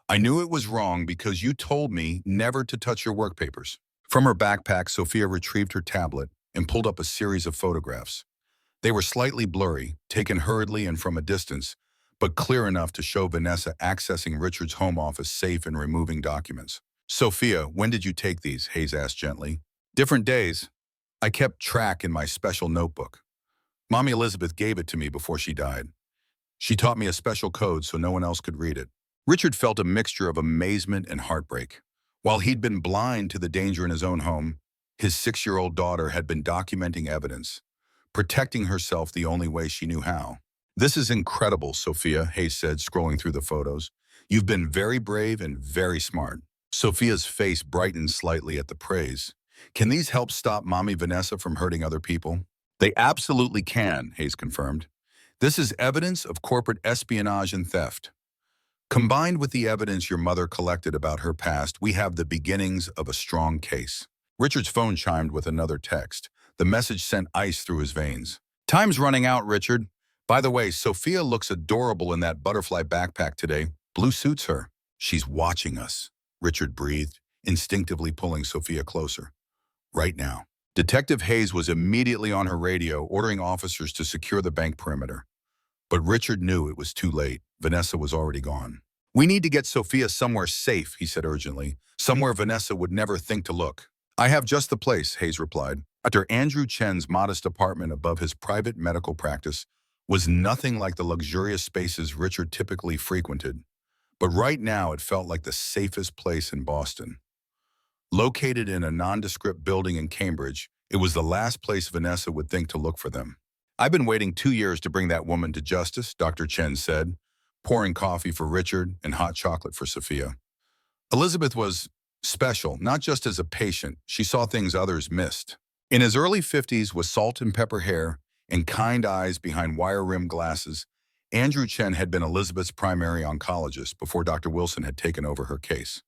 I knew it was wrong because you told me never to touch your work papers. From her backpack, Sophia retrieved her tablet and pulled up a series of photographs. They were slightly blurry, taken hurriedly and from a distance, but clear enough to show Vanessa accessing Richard's home office safe and removing documents. Sophia, when did you take these? Hayes asked gently. Different days. I kept track in my special notebook. Mommy Elizabeth gave it to me before she died. She taught me a special code so no one else could read it. Richard felt a mixture of amazement and heartbreak. While he'd been blind to the danger in his own home, his 6-year-old daughter had been documenting evidence, protecting herself the only way she knew how. This is incredible, Sophia, Hayes said, scrolling through the photos. You've been very brave and very smart. Sophia's face brightened slightly at the praise. Can these help stop Mommy Vanessa from hurting other people? They absolutely can, Hayes confirmed. This is evidence of corporate espionage and theft. Combined with the evidence your mother collected about her past, we have the beginnings of a strong case. Richard's phone chimed with another text. The message sent ice through his veins. Time's running out, Richard. By the way, Sophia looks adorable in that butterfly backpack today. Blue suits her. She's watching us, Richard breathed, instinctively pulling Sophia closer. Right now. Detective Hayes was immediately on her radio, ordering officers to secure the bank perimeter. But Richard knew it was too late. Vanessa was already gone. We need to get Sophia somewhere safe, he said urgently. Somewhere Vanessa would never think to look. I have just the place, Hayes replied. Dr. Andrew Chen's modest apartment above his private medical practice was nothing like the luxurious spaces Richard typically frequented. But right now it felt like the safest place in Boston. Located in a nondescript building in Cambridge, it was the last place Vanessa would think to look for them. I've been waiting 2 years to bring that woman to justice, Dr. Chen said, pouring coffee for Richard and hot chocolate for Sophia. Elizabeth was special, not just as a patient. She saw things others missed. In his early 50s, with salt and pepper hair and kind eyes behind wire-rimmed glasses, Andrew Chen had been Elizabeth's primary oncologist before Dr. Wilson had taken over her case.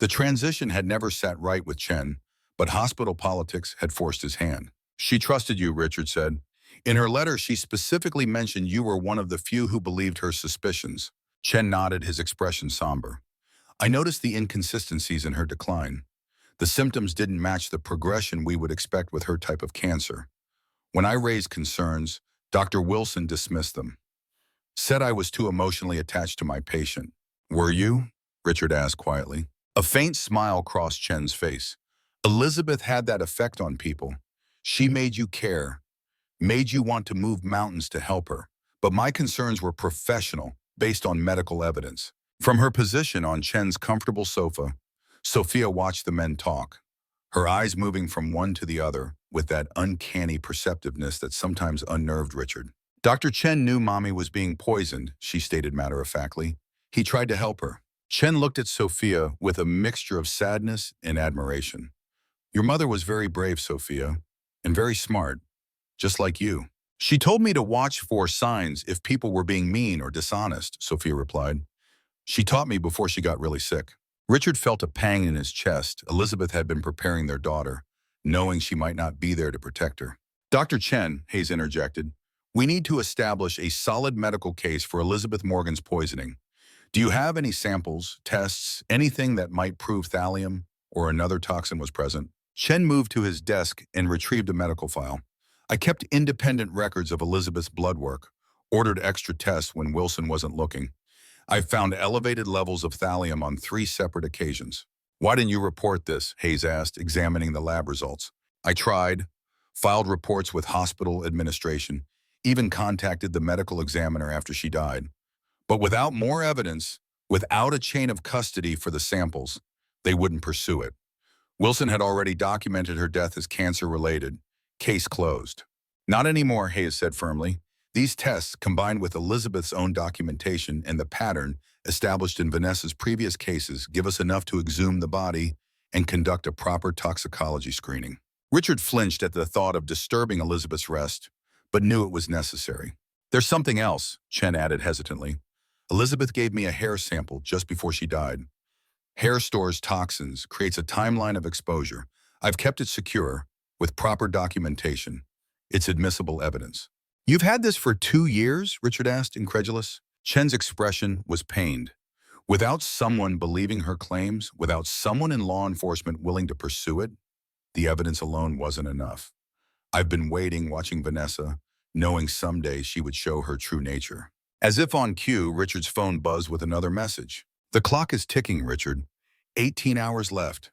The transition had never sat right with Chen, but hospital politics had forced his hand. She trusted you, Richard said. In her letter, she specifically mentioned you were one of the few who believed her suspicions. Chen nodded, his expression somber. I noticed the inconsistencies in her decline. The symptoms didn't match the progression we would expect with her type of cancer. When I raised concerns, Dr. Wilson dismissed them. Said I was too emotionally attached to my patient. Were you? Richard asked quietly. A faint smile crossed Chen's face. Elizabeth had that effect on people. She made you care, made you want to move mountains to help her. But my concerns were professional, based on medical evidence. From her position on Chen's comfortable sofa, Sophia watched the men talk, her eyes moving from one to the other with that uncanny perceptiveness that sometimes unnerved Richard. Dr. Chen knew Mommy was being poisoned, she stated matter-of-factly. He tried to help her. Chen looked at Sophia with a mixture of sadness and admiration. Your mother was very brave, Sophia, and very smart, just like you. She told me to watch for signs if people were being mean or dishonest, Sophia replied. She taught me before she got really sick. Richard felt a pang in his chest. Elizabeth had been preparing their daughter, knowing she might not be there to protect her. Dr. Chen, Hayes interjected, we need to establish a solid medical case for Elizabeth Morgan's poisoning. Do you have any samples, tests, anything that might prove thallium or another toxin was present? Chen moved to his desk and retrieved a medical file. I kept independent records of Elizabeth's blood work, ordered extra tests when Wilson wasn't looking. I found elevated levels of thallium on 3 separate occasions. Why didn't you report this? Hayes asked, examining the lab results. I tried, filed reports with hospital administration, even contacted the medical examiner after she died. But without more evidence, without a chain of custody for the samples, they wouldn't pursue it. Wilson had already documented her death as cancer-related. Case closed. Not anymore, Hayes said firmly. These tests, combined with Elizabeth's own documentation and the pattern established in Vanessa's previous cases, give us enough to exhume the body and conduct a proper toxicology screening. Richard flinched at the thought of disturbing Elizabeth's rest, but knew it was necessary. There's something else, Chen added hesitantly. Elizabeth gave me a hair sample just before she died. Hair stores toxins, creates a timeline of exposure. I've kept it secure, with proper documentation. It's admissible evidence. You've had this for 2 years? Richard asked, incredulous. Chen's expression was pained. Without someone believing her claims, without someone in law enforcement willing to pursue it, the evidence alone wasn't enough. I've been waiting, watching Vanessa, knowing someday she would show her true nature. As if on cue, Richard's phone buzzed with another message. The clock is ticking, Richard. 18 hours left.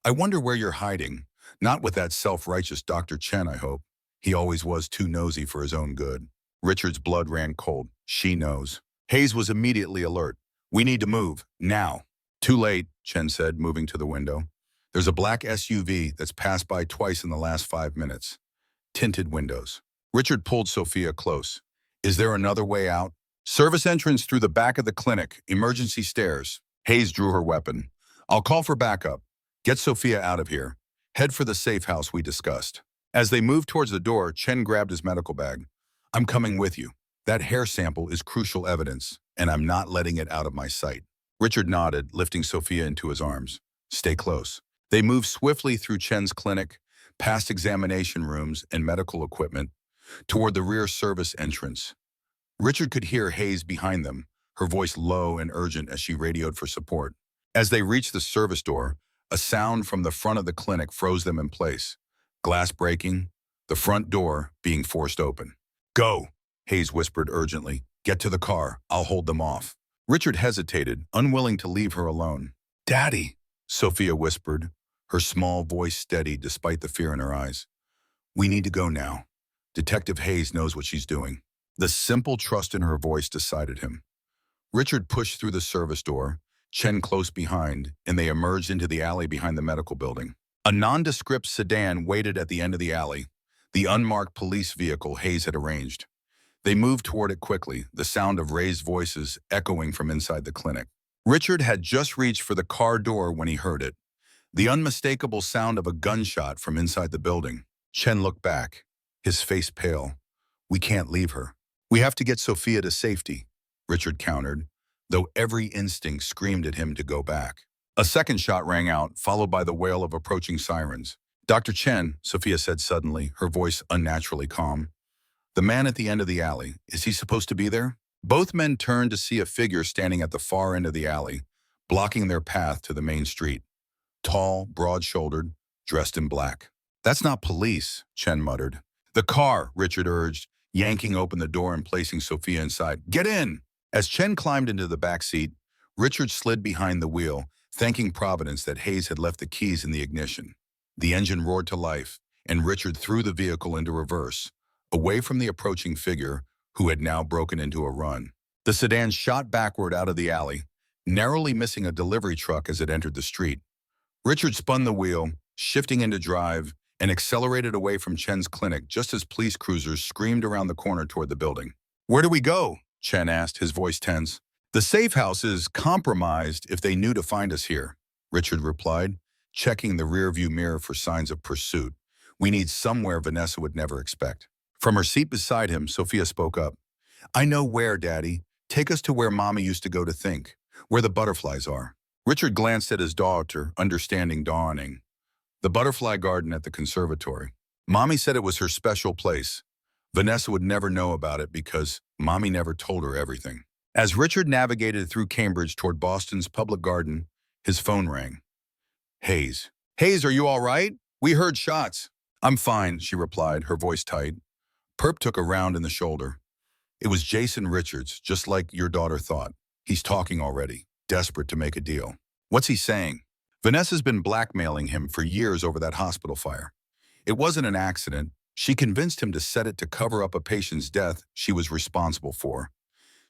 I wonder where you're hiding. Not with that self-righteous Dr. Chen, I hope. He always was too nosy for his own good. Richard's blood ran cold. She knows. Hayes was immediately alert. We need to move, now. Too late, Chen said, moving to the window. There's a black SUV that's passed by twice in the last 5 minutes. Tinted windows. Richard pulled Sophia close. Is there another way out? Service entrance through the back of the clinic, emergency stairs. Hayes drew her weapon. I'll call for backup. Get Sophia out of here. Head for the safe house we discussed. As they moved towards the door, Chen grabbed his medical bag. I'm coming with you. That hair sample is crucial evidence, and I'm not letting it out of my sight. Richard nodded, lifting Sophia into his arms. Stay close. They moved swiftly through Chen's clinic, past examination rooms and medical equipment, toward the rear service entrance. Richard could hear Hayes behind them, her voice low and urgent as she radioed for support. As they reached the service door, a sound from the front of the clinic froze them in place. Glass breaking, the front door being forced open. Go, Hayes whispered urgently. Get to the car. I'll hold them off. Richard hesitated, unwilling to leave her alone. Daddy, Sophia whispered, her small voice steady despite the fear in her eyes. We need to go now. Detective Hayes knows what she's doing. The simple trust in her voice decided him. Richard pushed through the service door, Chen close behind, and they emerged into the alley behind the medical building. A nondescript sedan waited at the end of the alley, the unmarked police vehicle Hayes had arranged. They moved toward it quickly, the sound of raised voices echoing from inside the clinic. Richard had just reached for the car door when he heard it, the unmistakable sound of a gunshot from inside the building. Chen looked back, his face pale. We can't leave her. We have to get Sophia to safety, Richard countered, though every instinct screamed at him to go back. A second shot rang out, followed by the wail of approaching sirens. Dr. Chen, Sophia said suddenly, her voice unnaturally calm. The man at the end of the alley, is he supposed to be there? Both men turned to see a figure standing at the far end of the alley, blocking their path to the main street. Tall, broad-shouldered, dressed in black. That's not police, Chen muttered. The car, Richard urged, yanking open the door and placing Sophia inside. Get in! As Chen climbed into the back seat, Richard slid behind the wheel, thanking Providence that Hayes had left the keys in the ignition. The engine roared to life, and Richard threw the vehicle into reverse, away from the approaching figure who had now broken into a run. The sedan shot backward out of the alley, narrowly missing a delivery truck as it entered the street. Richard spun the wheel, shifting into drive, and accelerated away from Chen's clinic just as police cruisers screamed around the corner toward the building. "Where do we go?" Chen asked, his voice tense. "The safe house is compromised if they knew to find us here," Richard replied, checking the rearview mirror for signs of pursuit. "We need somewhere Vanessa would never expect." From her seat beside him, Sophia spoke up. "I know where, Daddy. Take us to where Mommy used to go to think, where the butterflies are." Richard glanced at his daughter, understanding dawning. The butterfly garden at the conservatory. Mommy said it was her special place. Vanessa would never know about it because Mommy never told her everything. As Richard navigated through Cambridge toward Boston's public garden, his phone rang. Hayes. "Hayes, are you all right? We heard shots." "I'm fine," she replied, her voice tight. Perp took a round in the shoulder. "It was Jason Richards, just like your daughter thought. He's talking already, desperate to make a deal." "What's he saying?" "Vanessa's been blackmailing him for years over that hospital fire. It wasn't an accident. She convinced him to set it to cover up a patient's death she was responsible for.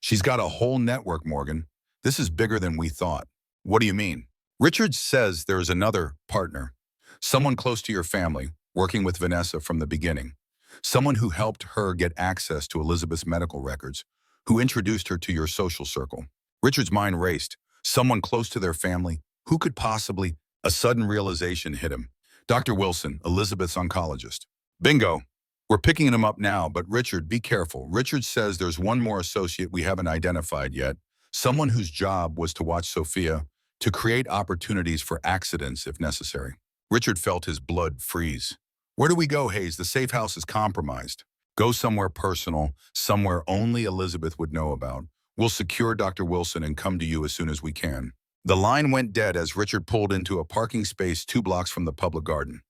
She's got a whole network, Morgan. This is bigger than we thought." "What do you mean?" "Richards says there is another partner, someone close to your family, working with Vanessa from the beginning. Someone who helped her get access to Elizabeth's medical records, who introduced her to your social circle." Richard's mind raced. Someone close to their family? Who could possibly? A sudden realization hit him. Dr. Wilson, Elizabeth's oncologist. "Bingo. We're picking him up now, but Richard, be careful. Richard says there's one more associate we haven't identified yet, someone whose job was to watch Sophia, to create opportunities for accidents if necessary." Richard felt his blood freeze. "Where do we go, Hayes? The safe house is compromised." "Go somewhere personal, somewhere only Elizabeth would know about. We'll secure Dr. Wilson and come to you as soon as we can." The line went dead as Richard pulled into a parking space 2 blocks from the public garden.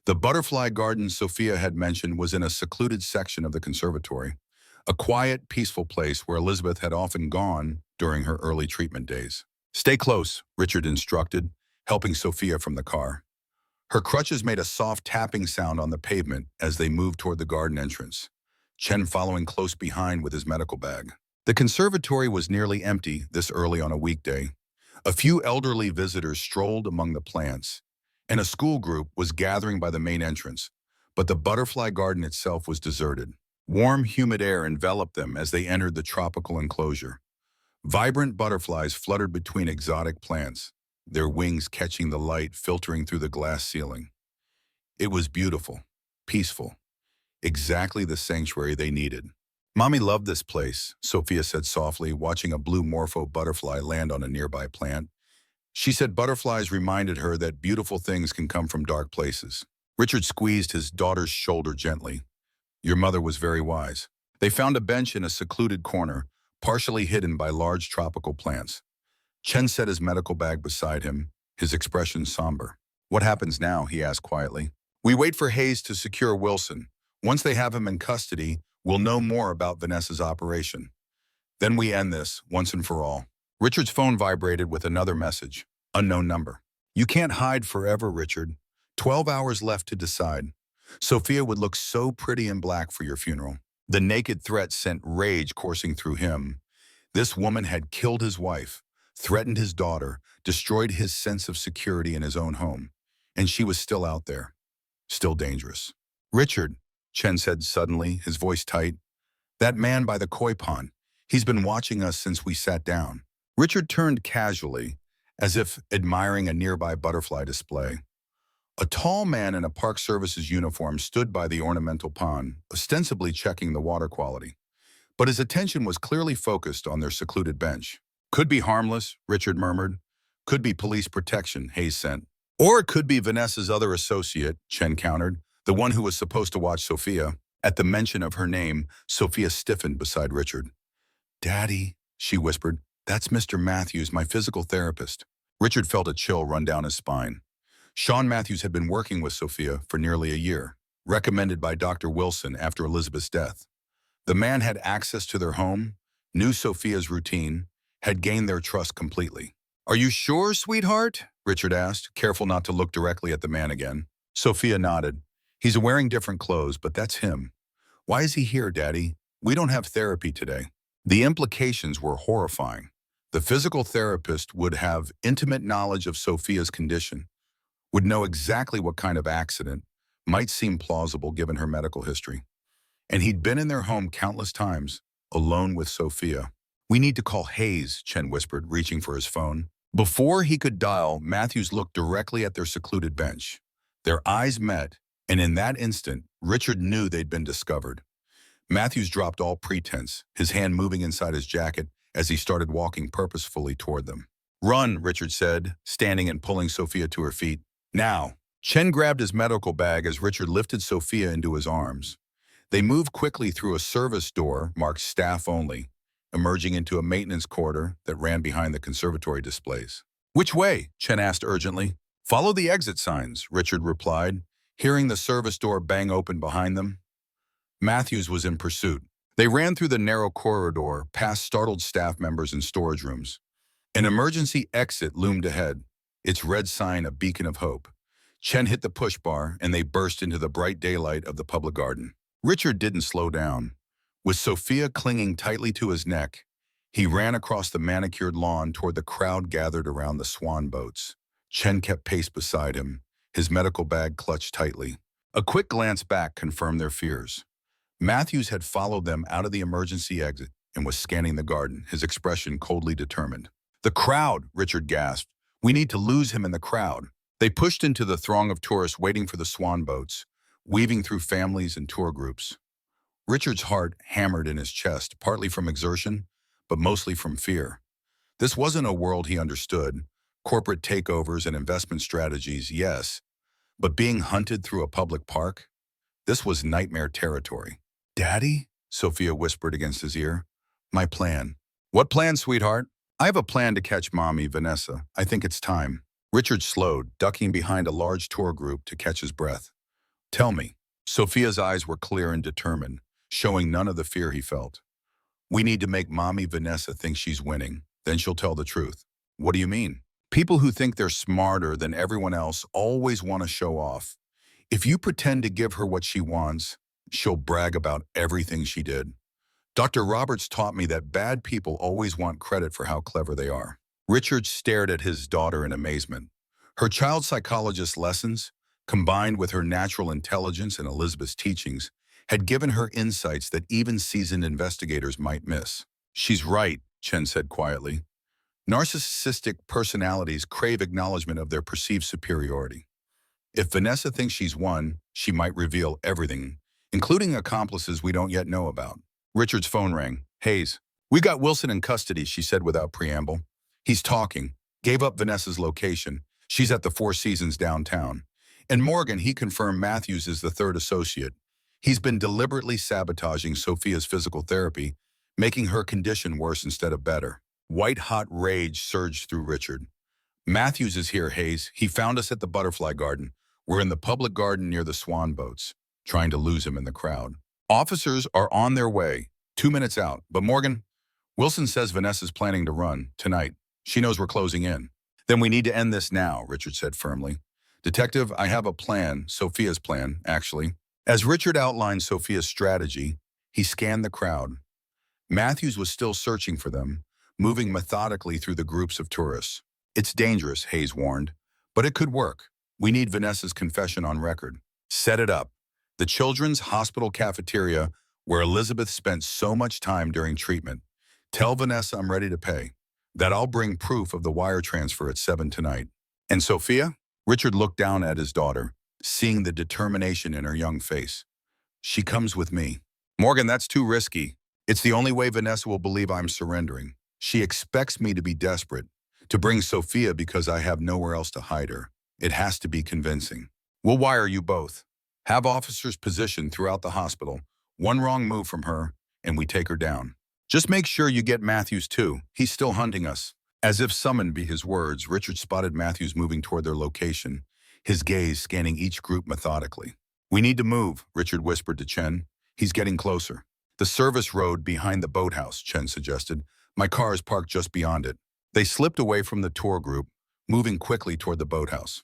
The butterfly garden Sophia had mentioned was in a secluded section of the conservatory, a quiet, peaceful place where Elizabeth had often gone during her early treatment days. "Stay close," Richard instructed, helping Sophia from the car. Her crutches made a soft tapping sound on the pavement as they moved toward the garden entrance, Chen following close behind with his medical bag. The conservatory was nearly empty this early on a weekday. A few elderly visitors strolled among the plants, and a school group was gathering by the main entrance, but the butterfly garden itself was deserted. Warm, humid air enveloped them as they entered the tropical enclosure. Vibrant butterflies fluttered between exotic plants, their wings catching the light filtering through the glass ceiling. It was beautiful, peaceful, exactly the sanctuary they needed. "Mommy loved this place," Sophia said softly, watching a blue morpho butterfly land on a nearby plant. She said butterflies reminded her that beautiful things can come from dark places. Richard squeezed his daughter's shoulder gently. "Your mother was very wise." They found a bench in a secluded corner, partially hidden by large tropical plants. Chen set his medical bag beside him, his expression somber. "What happens now?" he asked quietly. "We wait for Hayes to secure Wilson. Once they have him in custody, we'll know more about Vanessa's operation. Then we end this, once and for all." Richard's phone vibrated with another message. Unknown number. "You can't hide forever, Richard. 12 hours left to decide. Sophia would look so pretty in black for your funeral." The naked threat sent rage coursing through him. This woman had killed his wife, threatened his daughter, destroyed his sense of security in his own home. And she was still out there, still dangerous. "Richard," Chen said suddenly, his voice tight, "that man by the koi pond, he's been watching us since we sat down." Richard turned casually, as if admiring a nearby butterfly display. A tall man in a Park Services uniform stood by the ornamental pond, ostensibly checking the water quality. But his attention was clearly focused on their secluded bench. "Could be harmless," Richard murmured. "Could be police protection," Hayes sent. "Or it could be Vanessa's other associate," Chen countered, "the one who was supposed to watch Sophia." At the mention of her name, Sophia stiffened beside Richard. "Daddy," she whispered, "that's Mr. Matthews, my physical therapist." Richard felt a chill run down his spine. Sean Matthews had been working with Sophia for nearly a year, recommended by Dr. Wilson after Elizabeth's death. The man had access to their home, knew Sophia's routine, had gained their trust completely. "Are you sure, sweetheart?" Richard asked, careful not to look directly at the man again. Sophia nodded. He's wearing different clothes, but that's him. Why is he here, Daddy? We don't have therapy today. The implications were horrifying. The physical therapist would have intimate knowledge of Sophia's condition, would know exactly what kind of accident might seem plausible given her medical history. And he'd been in their home countless times, alone with Sophia. We need to call Hayes, Chen whispered, reaching for his phone. Before he could dial, Matthews looked directly at their secluded bench. Their eyes met, and in that instant, Richard knew they'd been discovered. Matthews dropped all pretense, his hand moving inside his jacket as he started walking purposefully toward them. Run, Richard said, standing and pulling Sophia to her feet. Now. Chen grabbed his medical bag as Richard lifted Sophia into his arms. They moved quickly through a service door marked staff only, emerging into a maintenance corridor that ran behind the conservatory displays. Which way? Chen asked urgently. Follow the exit signs, Richard replied, hearing the service door bang open behind them. Matthews was in pursuit. They ran through the narrow corridor, past startled staff members in storage rooms. An emergency exit loomed ahead, its red sign a beacon of hope. Chen hit the push bar, and they burst into the bright daylight of the public garden. Richard didn't slow down. With Sophia clinging tightly to his neck, he ran across the manicured lawn toward the crowd gathered around the swan boats. Chen kept pace beside him, his medical bag clutched tightly. A quick glance back confirmed their fears. Matthews had followed them out of the emergency exit and was scanning the garden, his expression coldly determined. The crowd, Richard gasped. We need to lose him in the crowd. They pushed into the throng of tourists waiting for the swan boats, weaving through families and tour groups. Richard's heart hammered in his chest, partly from exertion, but mostly from fear. This wasn't a world he understood. Corporate takeovers and investment strategies, yes, but being hunted through a public park? This was nightmare territory. Daddy? Sophia whispered against his ear. My plan. What plan, sweetheart? I have a plan to catch Mommy, Vanessa. I think it's time. Richard slowed, ducking behind a large tour group to catch his breath. Tell me. Sophia's eyes were clear and determined, showing none of the fear he felt. We need to make Mommy Vanessa think she's winning. Then she'll tell the truth. What do you mean? People who think they're smarter than everyone else always want to show off. If you pretend to give her what she wants, she'll brag about everything she did. Dr. Roberts taught me that bad people always want credit for how clever they are. Richard stared at his daughter in amazement. Her child psychologist's lessons, combined with her natural intelligence and Elizabeth's teachings, had given her insights that even seasoned investigators might miss. She's right, Chen said quietly. Narcissistic personalities crave acknowledgement of their perceived superiority. If Vanessa thinks she's won, she might reveal everything, including accomplices we don't yet know about. Richard's phone rang. Hayes. We got Wilson in custody, she said without preamble. He's talking. Gave up Vanessa's location. She's at the Four Seasons downtown. And Morgan, he confirmed Matthews is the third associate. He's been deliberately sabotaging Sophia's physical therapy, making her condition worse instead of better. White-hot rage surged through Richard. Matthews is here, Hayes. He found us at the butterfly garden. We're in the public garden near the swan boats, trying to lose him in the crowd. Officers are on their way, 2 minutes out. But Morgan, Wilson says Vanessa's planning to run tonight. She knows we're closing in. Then we need to end this now, Richard said firmly. Detective, I have a plan, Sophia's plan, actually. As Richard outlined Sophia's strategy, he scanned the crowd. Matthews was still searching for them, moving methodically through the groups of tourists. It's dangerous, Hayes warned, but it could work. We need Vanessa's confession on record. Set it up. The children's hospital cafeteria, where Elizabeth spent so much time during treatment. Tell Vanessa I'm ready to pay. That I'll bring proof of the wire transfer at 7 tonight. And Sophia? Richard looked down at his daughter, seeing the determination in her young face. She comes with me. Morgan, that's too risky. It's the only way Vanessa will believe I'm surrendering. She expects me to be desperate, to bring Sophia because I have nowhere else to hide her. It has to be convincing. We'll wire you both. Have officers positioned throughout the hospital. One wrong move from her, and we take her down. Just make sure you get Matthews too. He's still hunting us. As if summoned by his words, Richard spotted Matthews moving toward their location, his gaze scanning each group methodically. We need to move, Richard whispered to Chen. He's getting closer. The service road behind the boathouse, Chen suggested. My car is parked just beyond it. They slipped away from the tour group, moving quickly toward the boathouse.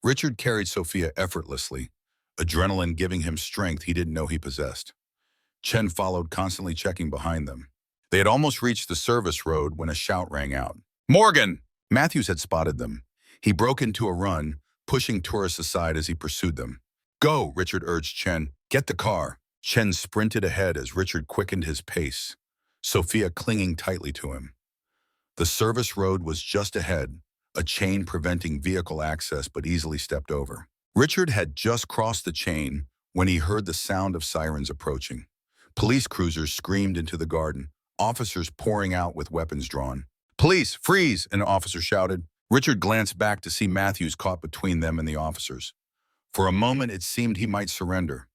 Richard carried Sophia effortlessly, adrenaline giving him strength he didn't know he possessed. Chen followed, constantly checking behind them. They had almost reached the service road when a shout rang out. "Morgan!" Matthews had spotted them. He broke into a run, pushing tourists aside as he pursued them. "Go," Richard urged Chen. "Get the car." Chen sprinted ahead as Richard quickened his pace, Sophia clinging tightly to him. The service road was just ahead, a chain preventing vehicle access but easily stepped over. Richard had just crossed the chain when he heard the sound of sirens approaching. Police cruisers screamed into the garden, officers pouring out with weapons drawn. "Police, freeze!" an officer shouted. Richard glanced back to see Matthews caught between them and the officers. For a moment it seemed he might surrender.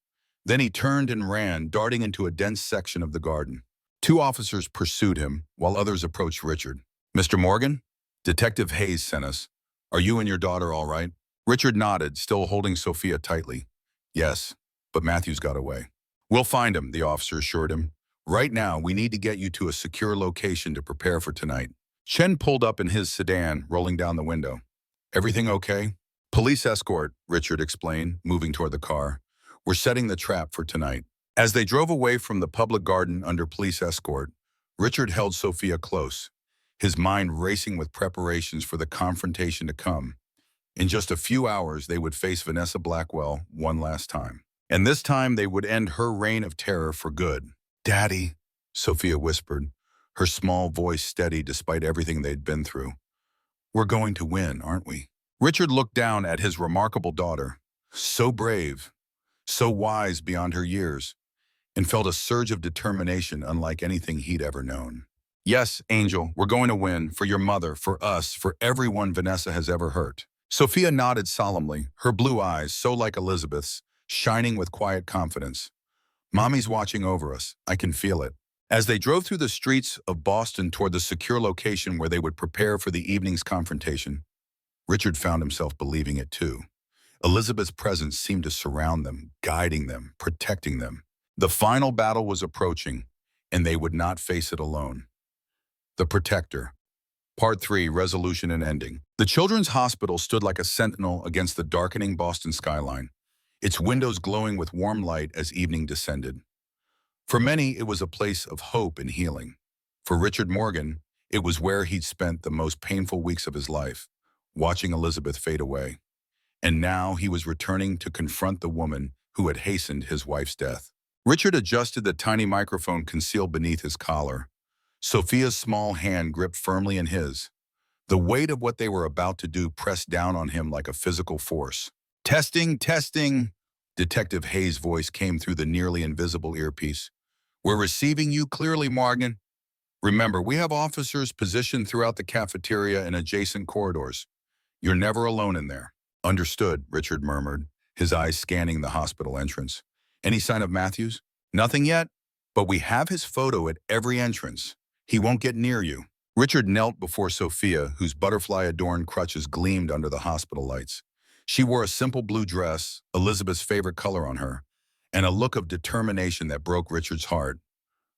Then he turned and ran, darting into a dense section of the garden. Two officers pursued him, while others approached Richard. "Mr. Morgan? Detective Hayes sent us. Are you and your daughter all right?" Richard nodded, still holding Sophia tightly. "Yes, but Matthews got away." "We'll find him," the officer assured him. "Right now, we need to get you to a secure location to prepare for tonight." Chen pulled up in his sedan, rolling down the window. "Everything okay?" "Police escort," Richard explained, moving toward the car. "We're setting the trap for tonight." As they drove away from the public garden under police escort, Richard held Sophia close, his mind racing with preparations for the confrontation to come. In just a few hours, they would face Vanessa Blackwell one last time. And this time, they would end her reign of terror for good. "Daddy," Sophia whispered, her small voice steady despite everything they'd been through. "We're going to win, aren't we?" Richard looked down at his remarkable daughter, so brave, so wise beyond her years, and felt a surge of determination unlike anything he'd ever known. "Yes, Angel, we're going to win, for your mother, for us, for everyone Vanessa has ever hurt." Sophia nodded solemnly, her blue eyes, so like Elizabeth's, shining with quiet confidence. "Mommy's watching over us. I can feel it." As they drove through the streets of Boston toward the secure location where they would prepare for the evening's confrontation, Richard found himself believing it too. Elizabeth's presence seemed to surround them, guiding them, protecting them. The final battle was approaching, and they would not face it alone. The Protector. Part 3, Resolution and Ending. The Children's Hospital stood like a sentinel against the darkening Boston skyline, its windows glowing with warm light as evening descended. For many, it was a place of hope and healing. For Richard Morgan, it was where he'd spent the most painful weeks of his life, watching Elizabeth fade away. And now he was returning to confront the woman who had hastened his wife's death. Richard adjusted the tiny microphone concealed beneath his collar. Sophia's small hand gripped firmly in his. The weight of what they were about to do pressed down on him like a physical force. "Testing, testing." Detective Hayes' voice came through the nearly invisible earpiece. "We're receiving you clearly, Morgan. Remember, we have officers positioned throughout the cafeteria and adjacent corridors. You're never alone in there." "Understood," Richard murmured, his eyes scanning the hospital entrance. "Any sign of Matthews?" "Nothing yet, but we have his photo at every entrance. He won't get near you." Richard knelt before Sophia, whose butterfly-adorned crutches gleamed under the hospital lights. She wore a simple blue dress, Elizabeth's favorite color on her, and a look of determination that broke Richard's heart.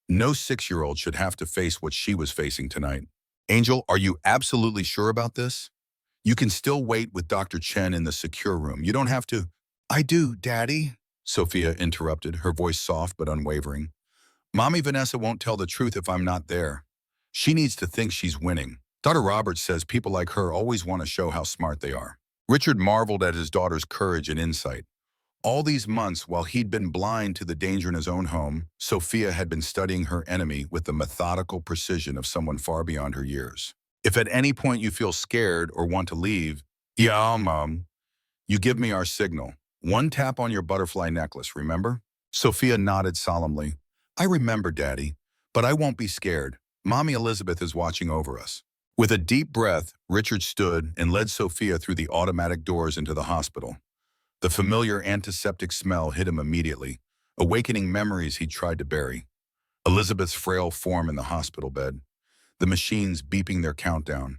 No 6-year-old should have to face what she was facing tonight. "Angel, are you absolutely sure about this? You can still wait with Dr. Chen in the secure room. You don't have to—" "I do, Daddy," Sophia interrupted, her voice soft but unwavering. "Mommy Vanessa won't tell the truth if I'm not there. She needs to think she's winning. Dr. Roberts says people like her always want to show how smart they are." Richard marveled at his daughter's courage and insight. All these months, while he'd been blind to the danger in his own home, Sophia had been studying her enemy with the methodical precision of someone far beyond her years. "If at any point you feel scared or want to leave," "Yeah, Mom," "you give me our signal. One tap on your butterfly necklace, remember?" Sophia nodded solemnly. "I remember, Daddy, but I won't be scared. Mommy Elizabeth is watching over us." With a deep breath, Richard stood and led Sophia through the automatic doors into the hospital. The familiar antiseptic smell hit him immediately, awakening memories he'd tried to bury. Elizabeth's frail form in the hospital bed, the machines beeping their countdown,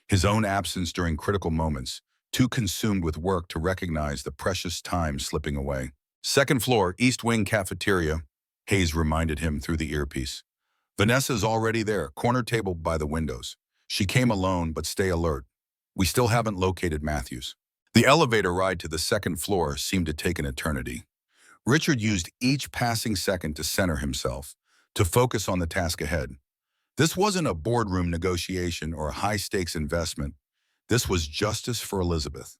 his own absence during critical moments, too consumed with work to recognize the precious time slipping away. "Second floor, East Wing cafeteria," Hayes reminded him through the earpiece. "Vanessa's already there, corner table by the windows. She came alone, but stay alert. We still haven't located Matthews." The elevator ride to the second floor seemed to take an eternity. Richard used each passing second to center himself, to focus on the task ahead. This wasn't a boardroom negotiation or a high-stakes investment. This was justice for Elizabeth,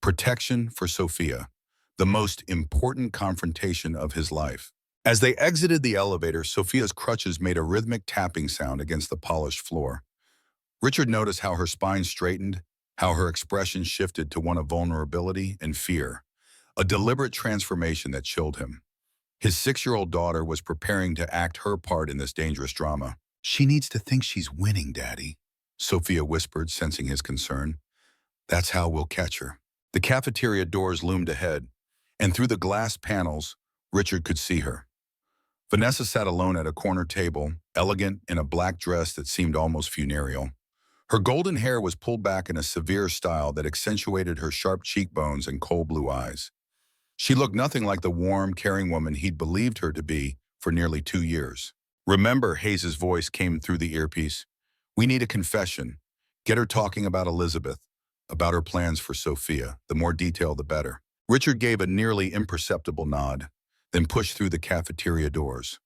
protection for Sophia, the most important confrontation of his life. As they exited the elevator, Sophia's crutches made a rhythmic tapping sound against the polished floor. Richard noticed how her spine straightened, how her expression shifted to one of vulnerability and fear, a deliberate transformation that chilled him. His 6-year-old daughter was preparing to act her part in this dangerous drama. "She needs to think she's winning, Daddy," Sophia whispered, sensing his concern. "That's how we'll catch her." The cafeteria doors loomed ahead, and through the glass panels, Richard could see her. Vanessa sat alone at a corner table, elegant in a black dress that seemed almost funereal. Her golden hair was pulled back in a severe style that accentuated her sharp cheekbones and cold blue eyes. She looked nothing like the warm, caring woman he'd believed her to be for nearly 2 years. "Remember," Hayes's voice came through the earpiece. "We need a confession. Get her talking about Elizabeth, about her plans for Sophia. The more detail, the better." Richard gave a nearly imperceptible nod, then pushed through the cafeteria doors.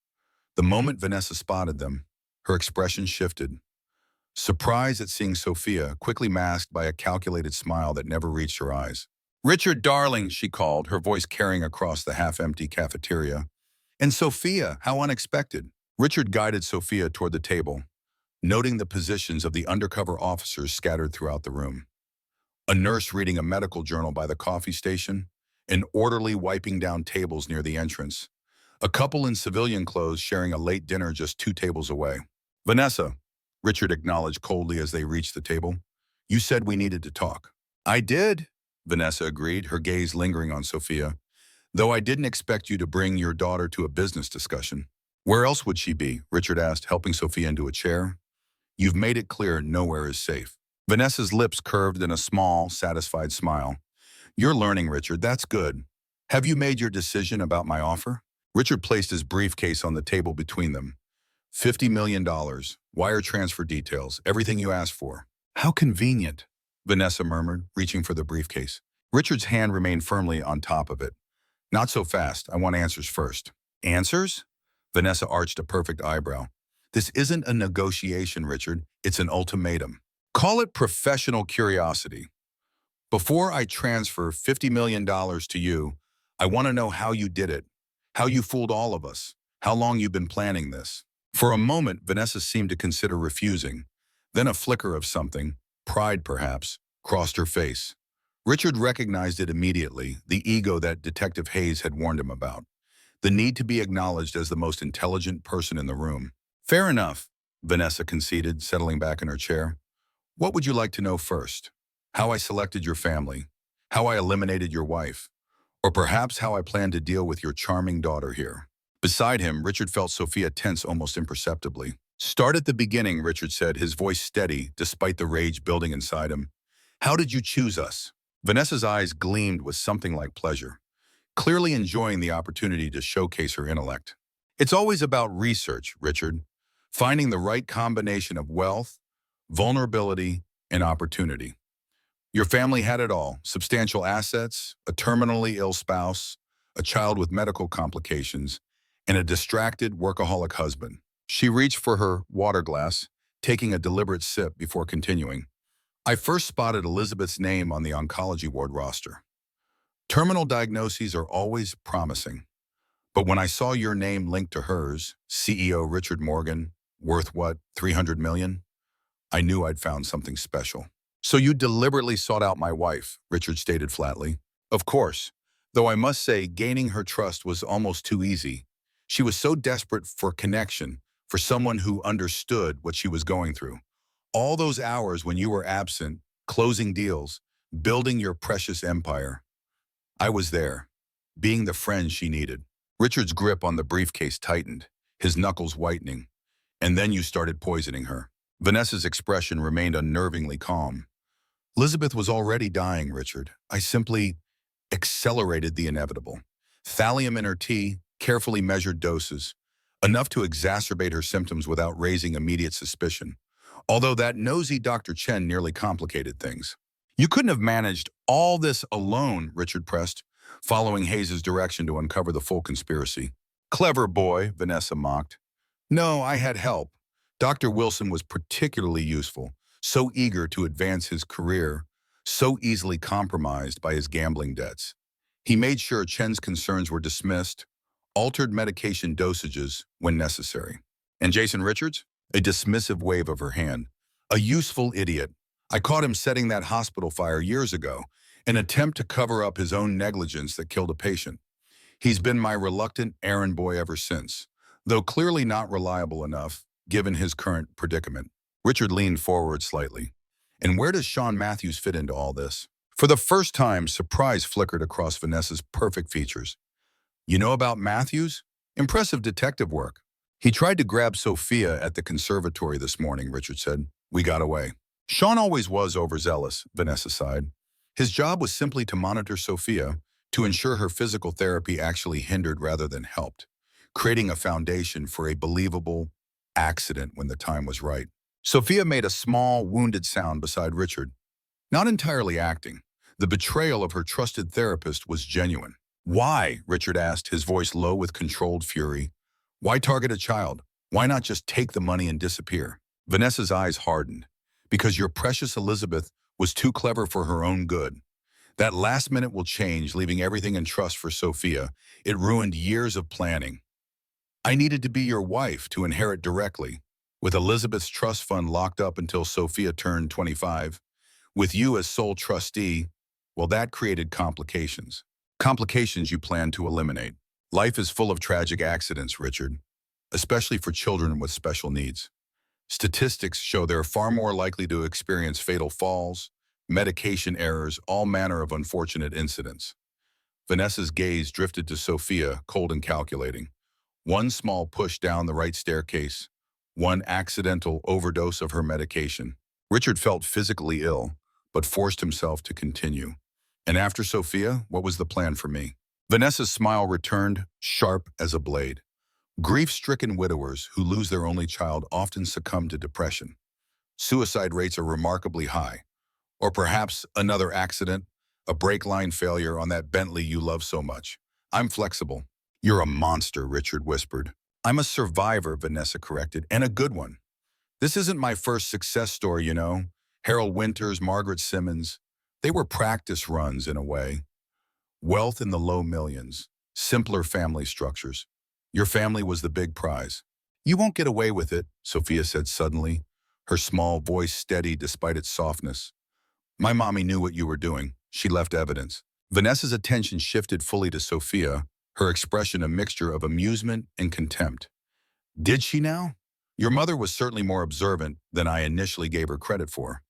The moment Vanessa spotted them, her expression shifted. Surprise at seeing Sophia, quickly masked by a calculated smile that never reached her eyes. "Richard, darling," she called, her voice carrying across the half-empty cafeteria. "And Sophia, how unexpected." Richard guided Sophia toward the table, noting the positions of the undercover officers scattered throughout the room. A nurse reading a medical journal by the coffee station, an orderly wiping down tables near the entrance, a couple in civilian clothes sharing a late dinner just 2 tables away. "Vanessa," Richard acknowledged coldly as they reached the table, "you said we needed to talk." "I did," Vanessa agreed, her gaze lingering on Sophia, "though I didn't expect you to bring your daughter to a business discussion." "Where else would she be?" Richard asked, helping Sophia into a chair. "You've made it clear nowhere is safe." Vanessa's lips curved in a small, satisfied smile. "You're learning, Richard. That's good. Have you made your decision about my offer?" Richard placed his briefcase on the table between them. $50 million, wire transfer details, everything you asked for. "How convenient," Vanessa murmured, reaching for the briefcase. Richard's hand remained firmly on top of it. "Not so fast. I want answers first." "Answers?" Vanessa arched a perfect eyebrow. "This isn't a negotiation, Richard. It's an ultimatum. Call it professional curiosity. Before I transfer $50 million to you, I want to know how you did it, how you fooled all of us, how long you've been planning this." For a moment, Vanessa seemed to consider refusing. Then a flicker of something, pride perhaps, crossed her face. Richard recognized it immediately, the ego that Detective Hayes had warned him about. The need to be acknowledged as the most intelligent person in the room. "Fair enough," Vanessa conceded, settling back in her chair. "What would you like to know first? How I selected your family? How I eliminated your wife? Or perhaps how I plan to deal with your charming daughter here?" Beside him, Richard felt Sophia tense almost imperceptibly. "Start at the beginning," Richard said, his voice steady despite the rage building inside him. "How did you choose us?" Vanessa's eyes gleamed with something like pleasure, clearly enjoying the opportunity to showcase her intellect. "It's always about research, Richard. Finding the right combination of wealth, vulnerability, and opportunity. Your family had it all: substantial assets, a terminally ill spouse, a child with medical complications, and a distracted workaholic husband." She reached for her water glass, taking a deliberate sip before continuing. "I first spotted Elizabeth's name on the oncology ward roster. Terminal diagnoses are always promising. But when I saw your name linked to hers, CEO Richard Morgan, worth what, 300 million? I knew I'd found something special." "So you deliberately sought out my wife," Richard stated flatly. "Of course, though I must say gaining her trust was almost too easy. She was so desperate for connection, for someone who understood what she was going through. All those hours when you were absent, closing deals, building your precious empire. I was there, being the friend she needed." Richard's grip on the briefcase tightened, his knuckles whitening. "And then you started poisoning her." Vanessa's expression remained unnervingly calm. "Elizabeth was already dying, Richard. I simply accelerated the inevitable. Thallium in her tea, carefully measured doses, enough to exacerbate her symptoms without raising immediate suspicion. Although that nosy Dr. Chen nearly complicated things." You couldn't have managed all this alone, Richard pressed, following Hayes's direction to uncover the full conspiracy. Clever boy, Vanessa mocked. No, I had help. Dr. Wilson was particularly useful, so eager to advance his career, so easily compromised by his gambling debts. He made sure Chen's concerns were dismissed, altered medication dosages when necessary. And Jason Richards? A dismissive wave of her hand. A useful idiot. I caught him setting that hospital fire years ago, an attempt to cover up his own negligence that killed a patient. He's been my reluctant errand boy ever since, though clearly not reliable enough, given his current predicament. Richard leaned forward slightly. And where does Sean Matthews fit into all this? For the first time, surprise flickered across Vanessa's perfect features. You know about Matthews? Impressive detective work. He tried to grab Sophia at the conservatory this morning, Richard said. We got away. Sean always was overzealous, Vanessa sighed. His job was simply to monitor Sophia, to ensure her physical therapy actually hindered rather than helped, creating a foundation for a believable accident when the time was right. Sophia made a small, wounded sound beside Richard. Not entirely acting. The betrayal of her trusted therapist was genuine. Why? Richard asked, his voice low with controlled fury. Why target a child? Why not just take the money and disappear? Vanessa's eyes hardened. Because your precious Elizabeth was too clever for her own good. That last minute will change, leaving everything in trust for Sophia. It ruined years of planning. I needed to be your wife to inherit directly, with Elizabeth's trust fund locked up until Sophia turned 25. With you as sole trustee, well, that created complications. Complications you plan to eliminate. Life is full of tragic accidents, Richard, especially for children with special needs. Statistics show they're far more likely to experience fatal falls, medication errors, all manner of unfortunate incidents. Vanessa's gaze drifted to Sophia, cold and calculating. One small push down the right staircase, one accidental overdose of her medication. Richard felt physically ill, but forced himself to continue. And after Sophia, what was the plan for me? Vanessa's smile returned, sharp as a blade. Grief-stricken widowers who lose their only child often succumb to depression. Suicide rates are remarkably high. Or perhaps another accident, a brake line failure on that Bentley you love so much. I'm flexible. You're a monster, Richard whispered. I'm a survivor, Vanessa corrected, and a good one. This isn't my first success story, you know. Harold Winters, Margaret Simmons. They were practice runs in a way. Wealth in the low millions, simpler family structures. Your family was the big prize. You won't get away with it, Sophia said suddenly, her small voice steady despite its softness. My mommy knew what you were doing. She left evidence. Vanessa's attention shifted fully to Sophia, her expression a mixture of amusement and contempt. Did she now? Your mother was certainly more observant than I initially gave her credit for.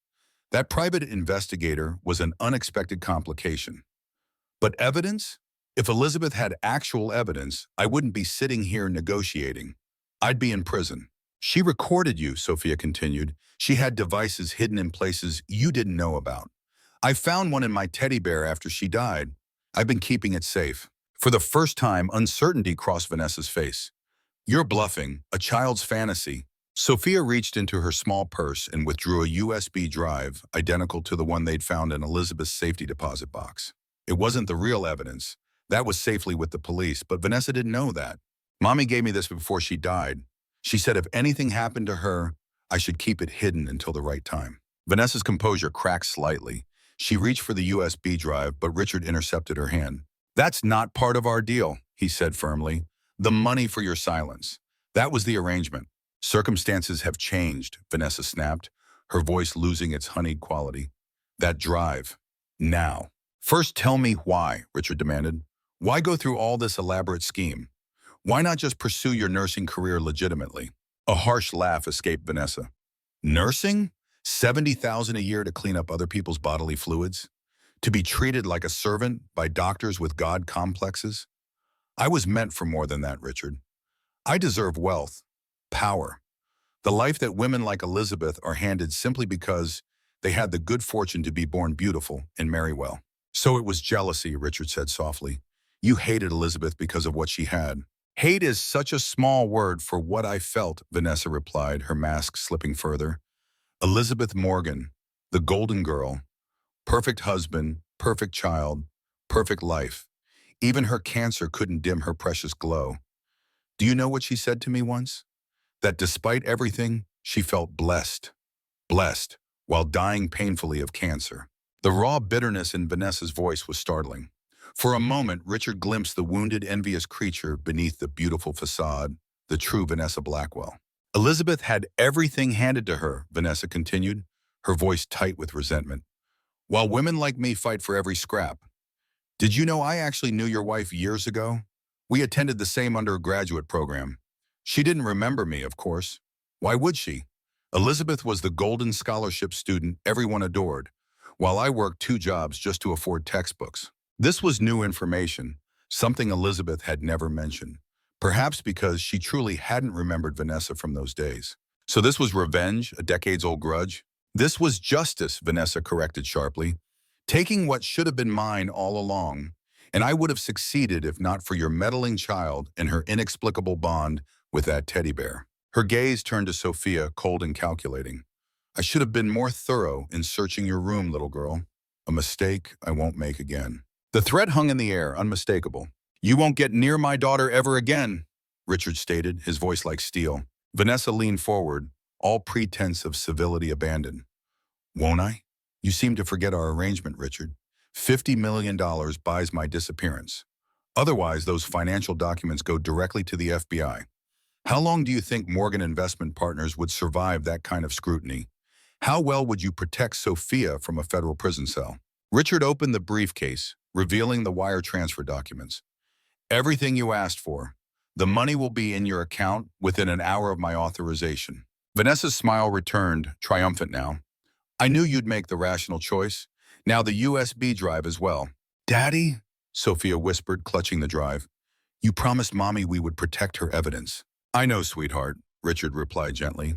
That private investigator was an unexpected complication. But evidence? If Elizabeth had actual evidence, I wouldn't be sitting here negotiating. I'd be in prison. She recorded you, Sophia continued. She had devices hidden in places you didn't know about. I found one in my teddy bear after she died. I've been keeping it safe. For the first time, uncertainty crossed Vanessa's face. You're bluffing, a child's fantasy. Sophia reached into her small purse and withdrew a USB drive, identical to the one they'd found in Elizabeth's safety deposit box. It wasn't the real evidence. That was safely with the police, but Vanessa didn't know that. Mommy gave me this before she died. She said if anything happened to her, I should keep it hidden until the right time. Vanessa's composure cracked slightly. She reached for the USB drive, but Richard intercepted her hand. That's not part of our deal, he said firmly. The money for your silence. That was the arrangement. Circumstances have changed, Vanessa snapped, her voice losing its honeyed quality. That drive. Now. First tell me why, Richard demanded. Why go through all this elaborate scheme? Why not just pursue your nursing career legitimately? A harsh laugh escaped Vanessa. Nursing? $70,000 a year to clean up other people's bodily fluids? To be treated like a servant by doctors with God complexes? I was meant for more than that, Richard. I deserve wealth, power, the life that women like Elizabeth are handed simply because they had the good fortune to be born beautiful and marry well. So it was jealousy, Richard said softly. You hated Elizabeth because of what she had. Hate is such a small word for what I felt, Vanessa replied, her mask slipping further. Elizabeth Morgan, the golden girl, Perfect husband, perfect child, perfect life. Even her cancer couldn't dim her precious glow. Do you know what she said to me once? That despite everything, she felt blessed, while dying painfully of cancer. The raw bitterness in Vanessa's voice was startling. For a moment, Richard glimpsed the wounded, envious creature beneath the beautiful facade, the true Vanessa Blackwell. Elizabeth had everything handed to her, Vanessa continued, her voice tight with resentment. While women like me fight for every scrap. Did you know I actually knew your wife years ago? We attended the same undergraduate program. She didn't remember me, of course. Why would she? Elizabeth was the golden scholarship student everyone adored, while I worked 2 jobs just to afford textbooks. This was new information, something Elizabeth had never mentioned, perhaps because she truly hadn't remembered Vanessa from those days. So this was revenge, a decades-old grudge? This was justice, Vanessa corrected sharply, taking what should have been mine all along, and I would have succeeded if not for your meddling child and her inexplicable bond with that teddy bear. Her gaze turned to Sophia, cold and calculating. I should have been more thorough in searching your room, little girl. A mistake I won't make again. The threat hung in the air, unmistakable. You won't get near my daughter ever again, Richard stated, his voice like steel. Vanessa leaned forward, all pretense of civility abandoned. Won't I? You seem to forget our arrangement, Richard. $50 million buys my disappearance. Otherwise, those financial documents go directly to the FBI. How long do you think Morgan Investment Partners would survive that kind of scrutiny? How well would you protect Sophia from a federal prison cell? Richard opened the briefcase, revealing the wire transfer documents. Everything you asked for. The money will be in your account within an hour of my authorization. Vanessa's smile returned, triumphant now. I knew you'd make the rational choice. Now the USB drive as well. Daddy, Sophia whispered, clutching the drive. You promised Mommy we would protect her evidence. I know, sweetheart, Richard replied gently.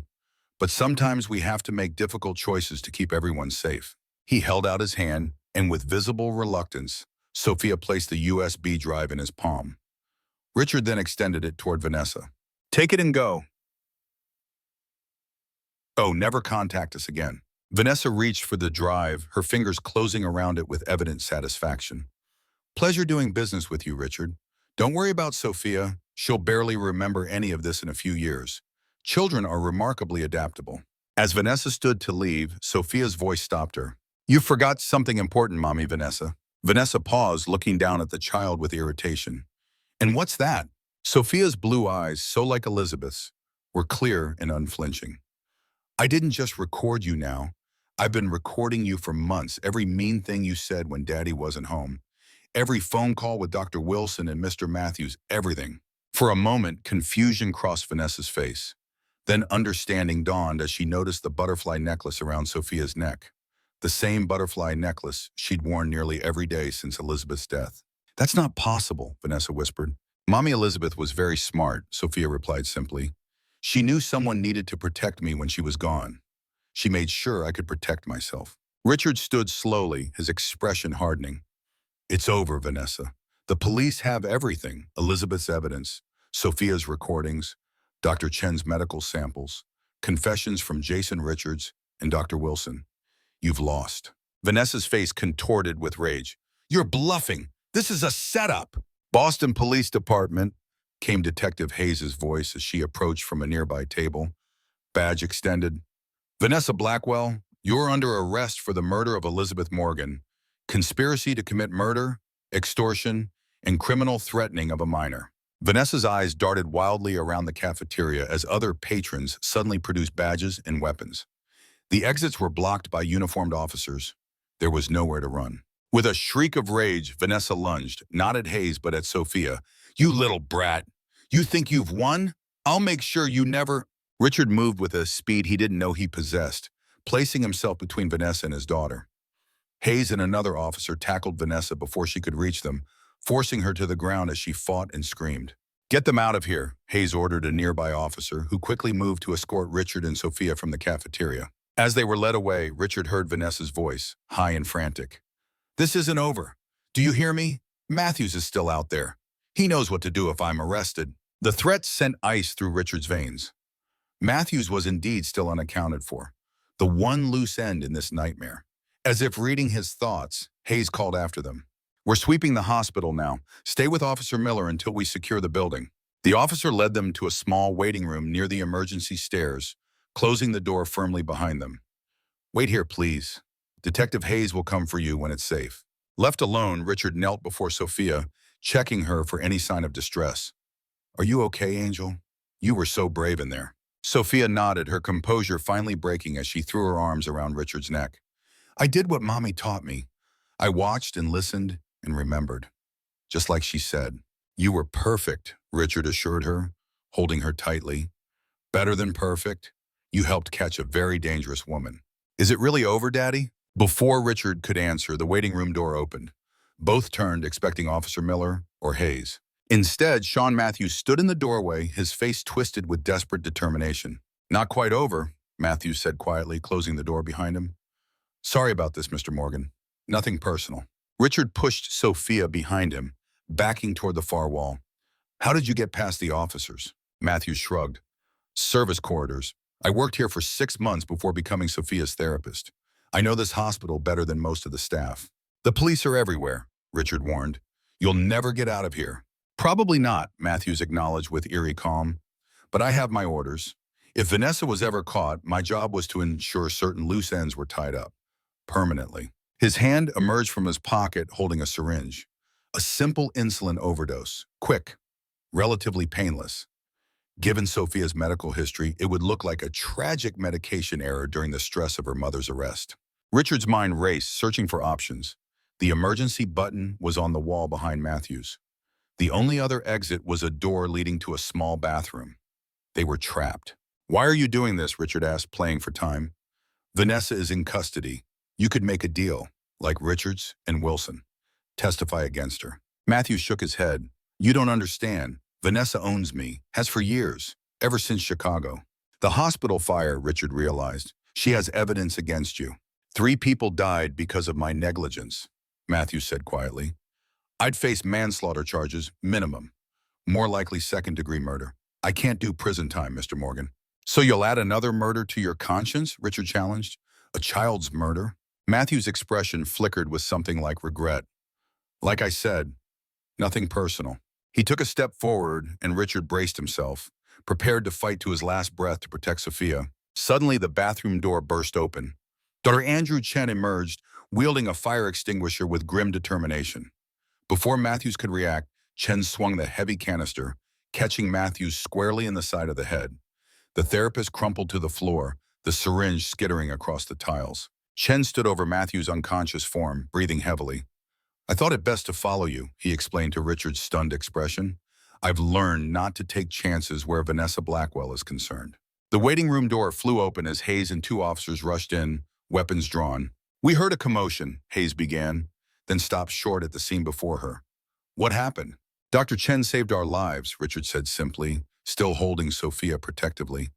But sometimes we have to make difficult choices to keep everyone safe. He held out his hand, and with visible reluctance, Sophia placed the USB drive in his palm. Richard then extended it toward Vanessa. Take it and go. Oh, never contact us again. Vanessa reached for the drive, her fingers closing around it with evident satisfaction. Pleasure doing business with you, Richard. Don't worry about Sophia. She'll barely remember any of this in a few years. Children are remarkably adaptable. As Vanessa stood to leave, Sophia's voice stopped her. You forgot something important, Mommy, Vanessa. Vanessa paused, looking down at the child with irritation. And what's that? Sophia's blue eyes, so like Elizabeth's, were clear and unflinching. I didn't just record you now. I've been recording you for months, every mean thing you said when Daddy wasn't home. Every phone call with Dr. Wilson and Mr. Matthews, everything. For a moment, confusion crossed Vanessa's face. Then understanding dawned as she noticed the butterfly necklace around Sophia's neck. The same butterfly necklace she'd worn nearly every day since Elizabeth's death. That's not possible, Vanessa whispered. Mommy Elizabeth was very smart, Sophia replied simply. She knew someone needed to protect me when she was gone. She made sure I could protect myself. Richard stood slowly, his expression hardening. It's over, Vanessa. The police have everything, Elizabeth's evidence, Sophia's recordings, Dr. Chen's medical samples, confessions from Jason Richards and Dr. Wilson. You've lost. Vanessa's face contorted with rage. You're bluffing. This is a setup. Boston Police Department, came Detective Hayes' voice as she approached from a nearby table, badge extended. Vanessa Blackwell, you're under arrest for the murder of Elizabeth Morgan, conspiracy to commit murder, extortion, and criminal threatening of a minor. Vanessa's eyes darted wildly around the cafeteria as other patrons suddenly produced badges and weapons. The exits were blocked by uniformed officers. There was nowhere to run. With a shriek of rage, Vanessa lunged, not at Hayes but at Sophia. You little brat! You think you've won? I'll make sure you never... Richard moved with a speed he didn't know he possessed, placing himself between Vanessa and his daughter. Hayes and another officer tackled Vanessa before she could reach them, forcing her to the ground as she fought and screamed. Get them out of here, Hayes ordered a nearby officer, who quickly moved to escort Richard and Sophia from the cafeteria. As they were led away, Richard heard Vanessa's voice, high and frantic. This isn't over. Do you hear me? Matthews is still out there. He knows what to do if I'm arrested. The threat sent ice through Richard's veins. Matthews was indeed still unaccounted for, the one loose end in this nightmare. As if reading his thoughts, Hayes called after them. "We're sweeping the hospital now. Stay with Officer Miller until we secure the building." The officer led them to a small waiting room near the emergency stairs, closing the door firmly behind them. "Wait here, please. Detective Hayes will come for you when it's safe." Left alone, Richard knelt before Sophia, checking her for any sign of distress. "Are you okay, Angel? You were so brave in there." Sophia nodded, her composure finally breaking as she threw her arms around Richard's neck. "I did what Mommy taught me. I watched and listened and remembered. Just like she said." "You were perfect," Richard assured her, holding her tightly. "Better than perfect. You helped catch a very dangerous woman." "Is it really over, Daddy?" Before Richard could answer, the waiting room door opened. Both turned, expecting Officer Miller or Hayes. Instead, Sean Matthews stood in the doorway, his face twisted with desperate determination. "Not quite over," Matthews said quietly, closing the door behind him. "Sorry about this, Mr. Morgan. Nothing personal." Richard pushed Sophia behind him, backing toward the far wall. "How did you get past the officers?" Matthews shrugged. "Service corridors. I worked here for 6 months before becoming Sophia's therapist. I know this hospital better than most of the staff." "The police are everywhere," Richard warned. "You'll never get out of here." "Probably not," Matthews acknowledged with eerie calm. "But I have my orders. If Vanessa was ever caught, my job was to ensure certain loose ends were tied up. Permanently." His hand emerged from his pocket holding a syringe. A simple insulin overdose. Quick. Relatively painless. Given Sophia's medical history, it would look like a tragic medication error during the stress of her mother's arrest. Richard's mind raced, searching for options. The emergency button was on the wall behind Matthews. The only other exit was a door leading to a small bathroom. They were trapped. "Why are you doing this?" Richard asked, playing for time. "Vanessa is in custody. You could make a deal, like Richards and Wilson. Testify against her." Matthews shook his head. "You don't understand. Vanessa owns me, has for years, ever since Chicago." "The hospital fire," Richard realized. "She has evidence against you." "3 people died because of my negligence," Matthews said quietly. "I'd face manslaughter charges, minimum. More likely second-degree murder. I can't do prison time, Mr. Morgan." "So you'll add another murder to your conscience?" Richard challenged. "A child's murder?" Matthews' expression flickered with something like regret. "Like I said, nothing personal." He took a step forward, and Richard braced himself, prepared to fight to his last breath to protect Sophia. Suddenly, the bathroom door burst open. Dr. Andrew Chen emerged, wielding a fire extinguisher with grim determination. Before Matthews could react, Chen swung the heavy canister, catching Matthews squarely in the side of the head. The therapist crumpled to the floor, the syringe skittering across the tiles. Chen stood over Matthews' unconscious form, breathing heavily. "I thought it best to follow you," he explained to Richard's stunned expression. "I've learned not to take chances where Vanessa Blackwell is concerned." The waiting room door flew open as Hayes and 2 officers rushed in, weapons drawn. "We heard a commotion," Hayes began, then stopped short at the scene before her. "What happened?" "Dr. Chen saved our lives," Richard said simply, still holding Sophia protectively.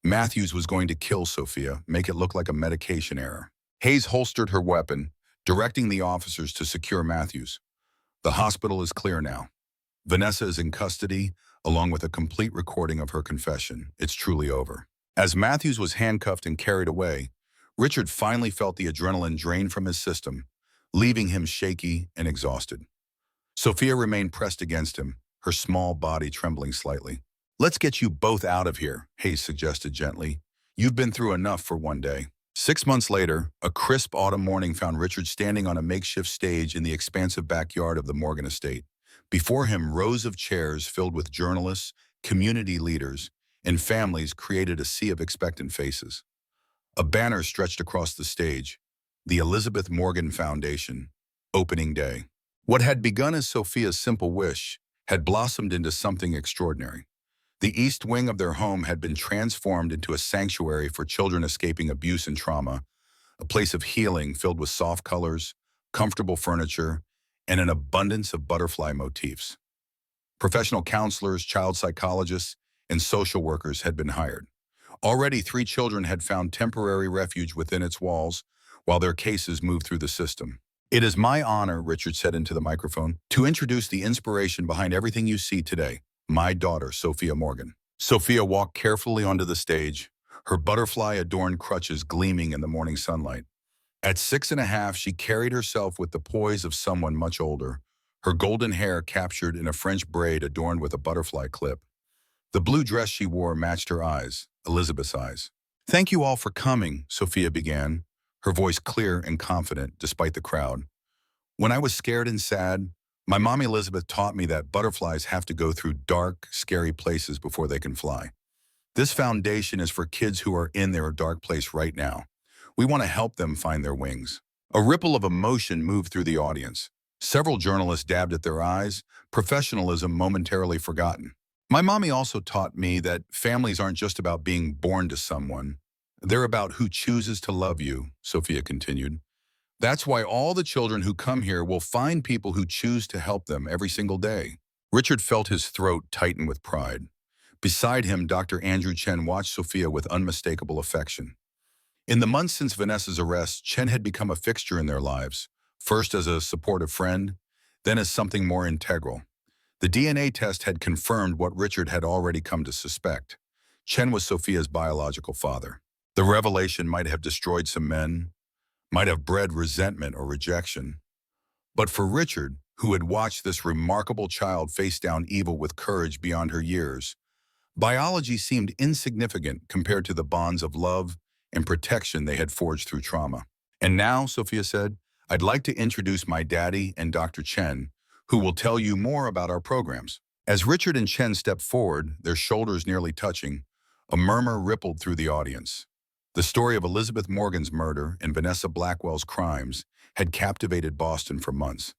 "Matthews was going to kill Sophia, make it look like a medication error." Hayes holstered her weapon, directing the officers to secure Matthews. "The hospital is clear now. Vanessa is in custody, along with a complete recording of her confession. It's truly over." As Matthews was handcuffed and carried away, Richard finally felt the adrenaline drain from his system, leaving him shaky and exhausted. Sophia remained pressed against him, her small body trembling slightly. "Let's get you both out of here," Hayes suggested gently. "You've been through enough for one day." 6 months later, a crisp autumn morning found Richard standing on a makeshift stage in the expansive backyard of the Morgan estate. Before him, rows of chairs filled with journalists, community leaders, and families created a sea of expectant faces. A banner stretched across the stage, the Elizabeth Morgan Foundation, opening day. What had begun as Sophia's simple wish had blossomed into something extraordinary. The east wing of their home had been transformed into a sanctuary for children escaping abuse and trauma, a place of healing filled with soft colors, comfortable furniture, and an abundance of butterfly motifs. Professional counselors, child psychologists, and social workers had been hired. Already 3 children had found temporary refuge within its walls, while their cases moved through the system. "It is my honor," Richard said into the microphone, "to introduce the inspiration behind everything you see today. My daughter, Sophia Morgan." Sophia walked carefully onto the stage, her butterfly-adorned crutches gleaming in the morning sunlight. At 6.5, she carried herself with the poise of someone much older, her golden hair captured in a French braid adorned with a butterfly clip. The blue dress she wore matched her eyes, Elizabeth's eyes. "Thank you all for coming," Sophia began, her voice clear and confident despite the crowd. "When I was scared and sad, my mom Elizabeth taught me that butterflies have to go through dark, scary places before they can fly. This foundation is for kids who are in their dark place right now. We want to help them find their wings." A ripple of emotion moved through the audience. Several journalists dabbed at their eyes, professionalism momentarily forgotten. "My mommy also taught me that families aren't just about being born to someone. They're about who chooses to love you," Sophia continued. "That's why all the children who come here will find people who choose to help them every single day." Richard felt his throat tighten with pride. Beside him, Dr. Andrew Chen watched Sophia with unmistakable affection. In the months since Vanessa's arrest, Chen had become a fixture in their lives, first as a supportive friend, then as something more integral. The DNA test had confirmed what Richard had already come to suspect. Chen was Sophia's biological father. The revelation might have destroyed some men, might have bred resentment or rejection. But for Richard, who had watched this remarkable child face down evil with courage beyond her years, biology seemed insignificant compared to the bonds of love and protection they had forged through trauma. "And now," Sophia said, "I'd like to introduce my daddy and Dr. Chen, who will tell you more about our programs." As Richard and Chen stepped forward, their shoulders nearly touching, a murmur rippled through the audience. The story of Elizabeth Morgan's murder and Vanessa Blackwell's crimes had captivated Boston for months.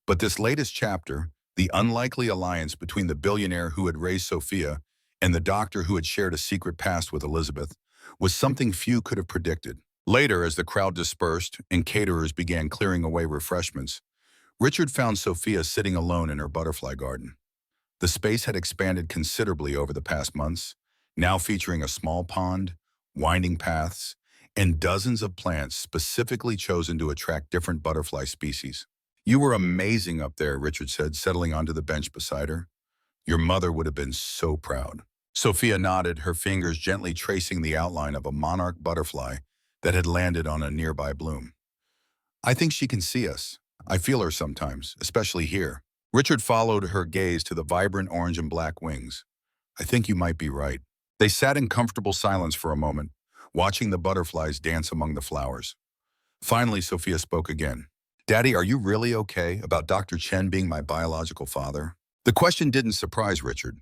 But this latest chapter, the unlikely alliance between the billionaire who had raised Sophia and the doctor who had shared a secret past with Elizabeth, was something few could have predicted. Later, as the crowd dispersed and caterers began clearing away refreshments, Richard found Sophia sitting alone in her butterfly garden. The space had expanded considerably over the past months, now featuring a small pond, winding paths, and dozens of plants specifically chosen to attract different butterfly species. "You were amazing up there," Richard said, settling onto the bench beside her. "Your mother would have been so proud." Sophia nodded, her fingers gently tracing the outline of a monarch butterfly that had landed on a nearby bloom. "I think she can see us. I feel her sometimes, especially here." Richard followed her gaze to the vibrant orange and black wings. "I think you might be right." They sat in comfortable silence for a moment, watching the butterflies dance among the flowers. Finally, Sophia spoke again. "Daddy, are you really okay about Dr. Chen being my biological father?" The question didn't surprise Richard.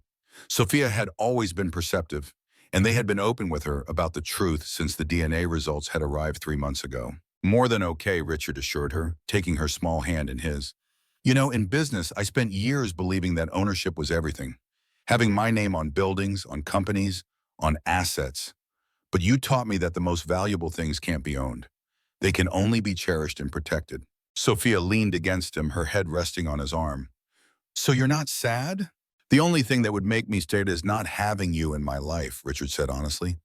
Sophia had always been perceptive, and they had been open with her about the truth since the DNA results had arrived 3 months ago. "More than okay," Richard assured her, taking her small hand in his. "You know, in business, I spent years believing that ownership was everything. Having my name on buildings, on companies, on assets. But you taught me that the most valuable things can't be owned. They can only be cherished and protected." Sophia leaned against him, her head resting on his arm. "So you're not sad?" "The only thing that would make me stay is not having you in my life," Richard said honestly.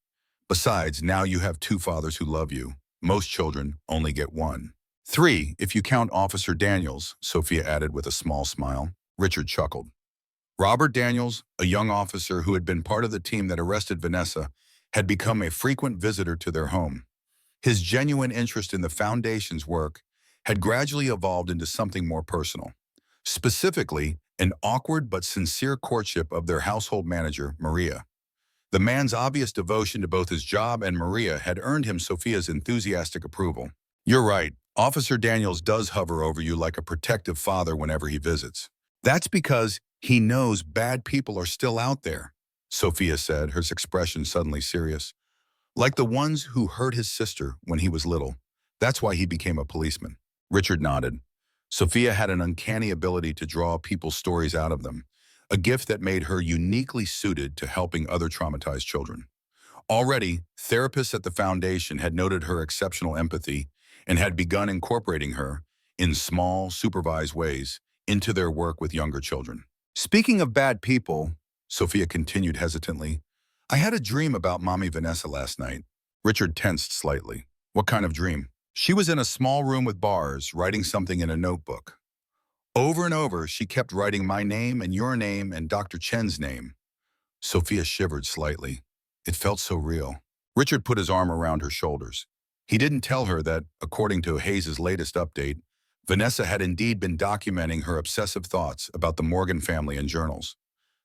"Besides, now you have 2 fathers who love you. Most children only get one. 3, if you count Officer Daniels," Sophia added with a small smile. Richard chuckled. Robert Daniels, a young officer who had been part of the team that arrested Vanessa, had become a frequent visitor to their home. His genuine interest in the Foundation's work had gradually evolved into something more personal. Specifically, an awkward but sincere courtship of their household manager, Maria. The man's obvious devotion to both his job and Maria had earned him Sophia's enthusiastic approval. "You're right. Officer Daniels does hover over you like a protective father whenever he visits. That's because he knows bad people are still out there," Sophia said, her expression suddenly serious. "Like the ones who hurt his sister when he was little. That's why he became a policeman." Richard nodded. Sophia had an uncanny ability to draw people's stories out of them, a gift that made her uniquely suited to helping other traumatized children. Already, therapists at the Foundation had noted her exceptional empathy and had begun incorporating her, in small, supervised ways, into their work with younger children. "Speaking of bad people," Sophia continued hesitantly, "I had a dream about Mommy Vanessa last night." Richard tensed slightly. "What kind of dream?" "She was in a small room with bars, writing something in a notebook. Over and over, she kept writing my name and your name and Dr. Chen's name." Sophia shivered slightly. It felt so real. Richard put his arm around her shoulders. He didn't tell her that, according to Hayes's latest update, Vanessa had indeed been documenting her obsessive thoughts about the Morgan family in journals.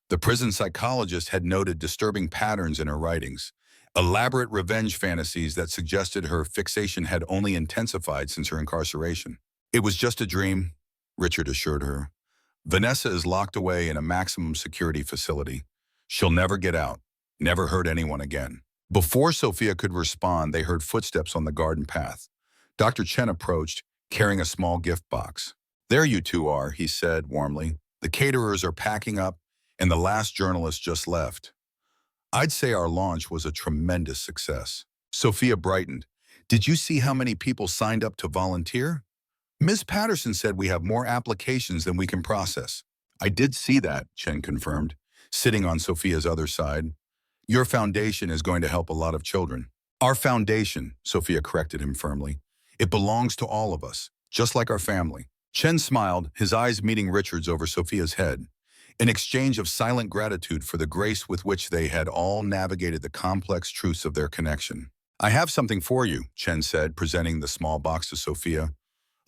The prison psychologist had noted disturbing patterns in her writings, elaborate revenge fantasies that suggested her fixation had only intensified since her incarceration. It was just a dream, Richard assured her. Vanessa is locked away in a maximum security facility. She'll never get out, never hurt anyone again. Before Sophia could respond, they heard footsteps on the garden path. Dr. Chen approached, carrying a small gift box. "There you two are," he said warmly. "The caterers are packing up, and the last journalist just left. I'd say our launch was a tremendous success." Sophia brightened. "Did you see how many people signed up to volunteer? Ms. Patterson said we have more applications than we can process." "I did see that," Chen confirmed, sitting on Sophia's other side. "Your foundation is going to help a lot of children." "Our foundation," Sophia corrected him firmly. "It belongs to all of us, just like our family." Chen smiled, his eyes meeting Richard's over Sophia's head, an exchange of silent gratitude for the grace with which they had all navigated the complex truths of their connection. "I have something for you," Chen said, presenting the small box to Sophia.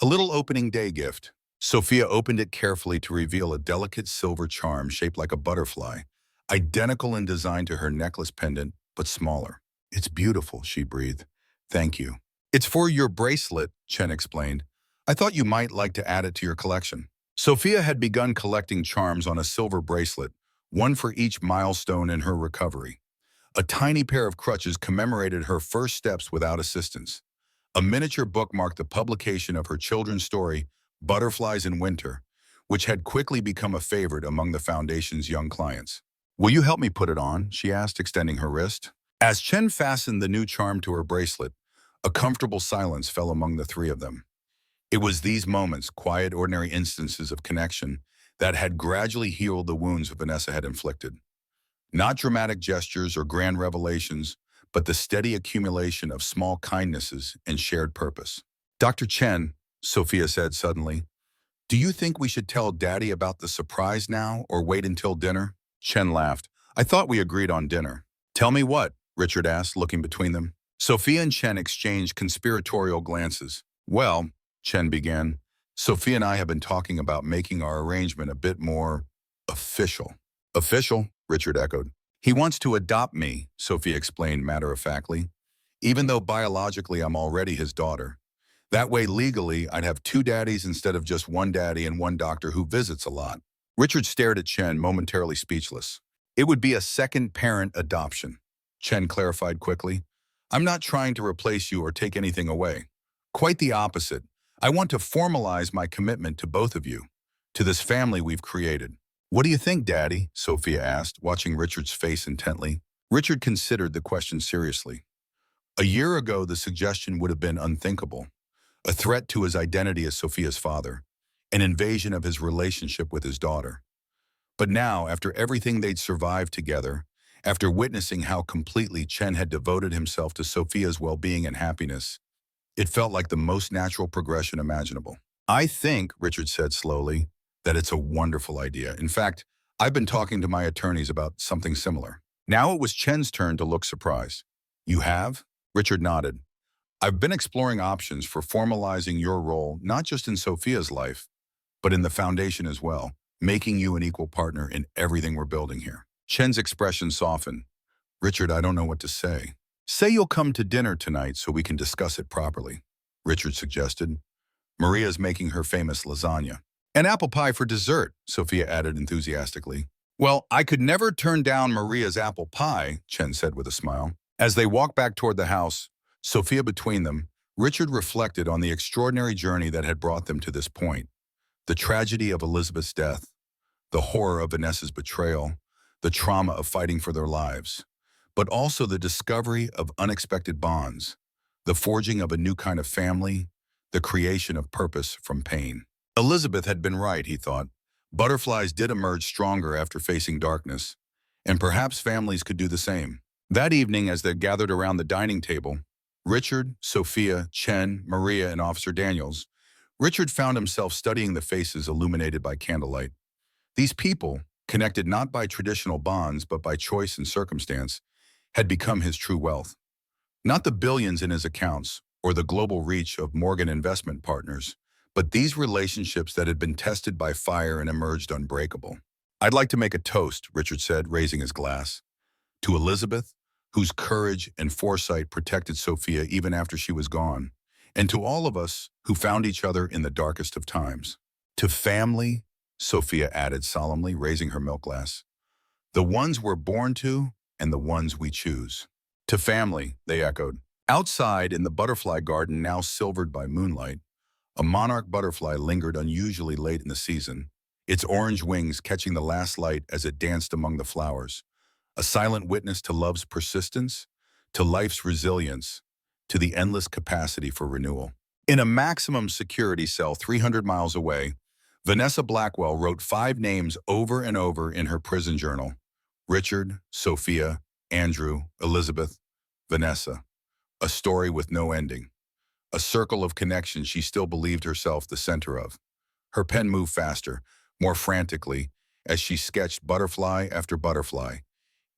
"A little opening day gift." Sophia opened it carefully to reveal a delicate silver charm shaped like a butterfly, identical in design to her necklace pendant, but smaller. "It's beautiful," she breathed. "Thank you." "It's for your bracelet," Chen explained. "I thought you might like to add it to your collection." Sophia had begun collecting charms on a silver bracelet, one for each milestone in her recovery. A tiny pair of crutches commemorated her first steps without assistance. A miniature book marked the publication of her children's story, Butterflies in Winter, which had quickly become a favorite among the Foundation's young clients. "Will you help me put it on?" she asked, extending her wrist. As Chen fastened the new charm to her bracelet, a comfortable silence fell among the three of them. It was these moments, quiet, ordinary instances of connection, that had gradually healed the wounds Vanessa had inflicted. Not dramatic gestures or grand revelations, but the steady accumulation of small kindnesses and shared purpose. "Dr. Chen," Sophia said suddenly, "do you think we should tell Daddy about the surprise now or wait until dinner?" Chen laughed. "I thought we agreed on dinner." "Tell me what?" Richard asked, looking between them. Sophia and Chen exchanged conspiratorial glances. "Well," Chen began, "Sophia and I have been talking about making our arrangement a bit more official." "Official?" Richard echoed. "He wants to adopt me," Sophia explained matter-of-factly, "even though biologically I'm already his daughter. That way, legally, I'd have two daddies instead of just one daddy and one doctor who visits a lot." Richard stared at Chen, momentarily speechless. "It would be a second-parent adoption," Chen clarified quickly. "I'm not trying to replace you or take anything away. Quite the opposite. I want to formalize my commitment to both of you, to this family we've created." "What do you think, Daddy?" Sophia asked, watching Richard's face intently. Richard considered the question seriously. A year ago, the suggestion would have been unthinkable. A threat to his identity as Sophia's father, an invasion of his relationship with his daughter. But now, after everything they'd survived together, after witnessing how completely Chen had devoted himself to Sophia's well-being and happiness, it felt like the most natural progression imaginable. "I think," Richard said slowly, "that it's a wonderful idea. In fact, I've been talking to my attorneys about something similar." Now it was Chen's turn to look surprised. "You have?" Richard nodded. "I've been exploring options for formalizing your role, not just in Sophia's life, but in the foundation as well, making you an equal partner in everything we're building here." Chen's expression softened. "Richard, I don't know what to say." "Say you'll come to dinner tonight so we can discuss it properly," Richard suggested. "Maria's making her famous lasagna. And apple pie for dessert," Sophia added enthusiastically. "Well, I could never turn down Maria's apple pie," Chen said with a smile. As they walked back toward the house, Sophia between them, Richard reflected on the extraordinary journey that had brought them to this point. The tragedy of Elizabeth's death, the horror of Vanessa's betrayal, the trauma of fighting for their lives, but also the discovery of unexpected bonds, the forging of a new kind of family, the creation of purpose from pain. Elizabeth had been right, he thought. Butterflies did emerge stronger after facing darkness, and perhaps families could do the same. That evening, as they gathered around the dining table, Richard, Sophia, Chen, Maria, and Officer Daniels, Richard found himself studying the faces illuminated by candlelight. These people, connected not by traditional bonds but by choice and circumstance, had become his true wealth. Not the billions in his accounts, or the global reach of Morgan investment partners, but these relationships that had been tested by fire and emerged unbreakable. "I'd like to make a toast," Richard said, raising his glass, "to Elizabeth, whose courage and foresight protected Sophia even after she was gone, and to all of us who found each other in the darkest of times. To family," Sophia added solemnly, raising her milk glass, "the ones we're born to and the ones we choose." "To family," they echoed. Outside, in the butterfly garden now silvered by moonlight, a monarch butterfly lingered unusually late in the season, its orange wings catching the last light as it danced among the flowers, a silent witness to love's persistence, to life's resilience, to the endless capacity for renewal. In a maximum security cell 300 miles away, Vanessa Blackwell wrote 5 names over and over in her prison journal: Richard, Sophia, Andrew, Elizabeth, Vanessa. A story with no ending. A circle of connections she still believed herself the center of. Her pen moved faster, more frantically, as she sketched butterfly after butterfly,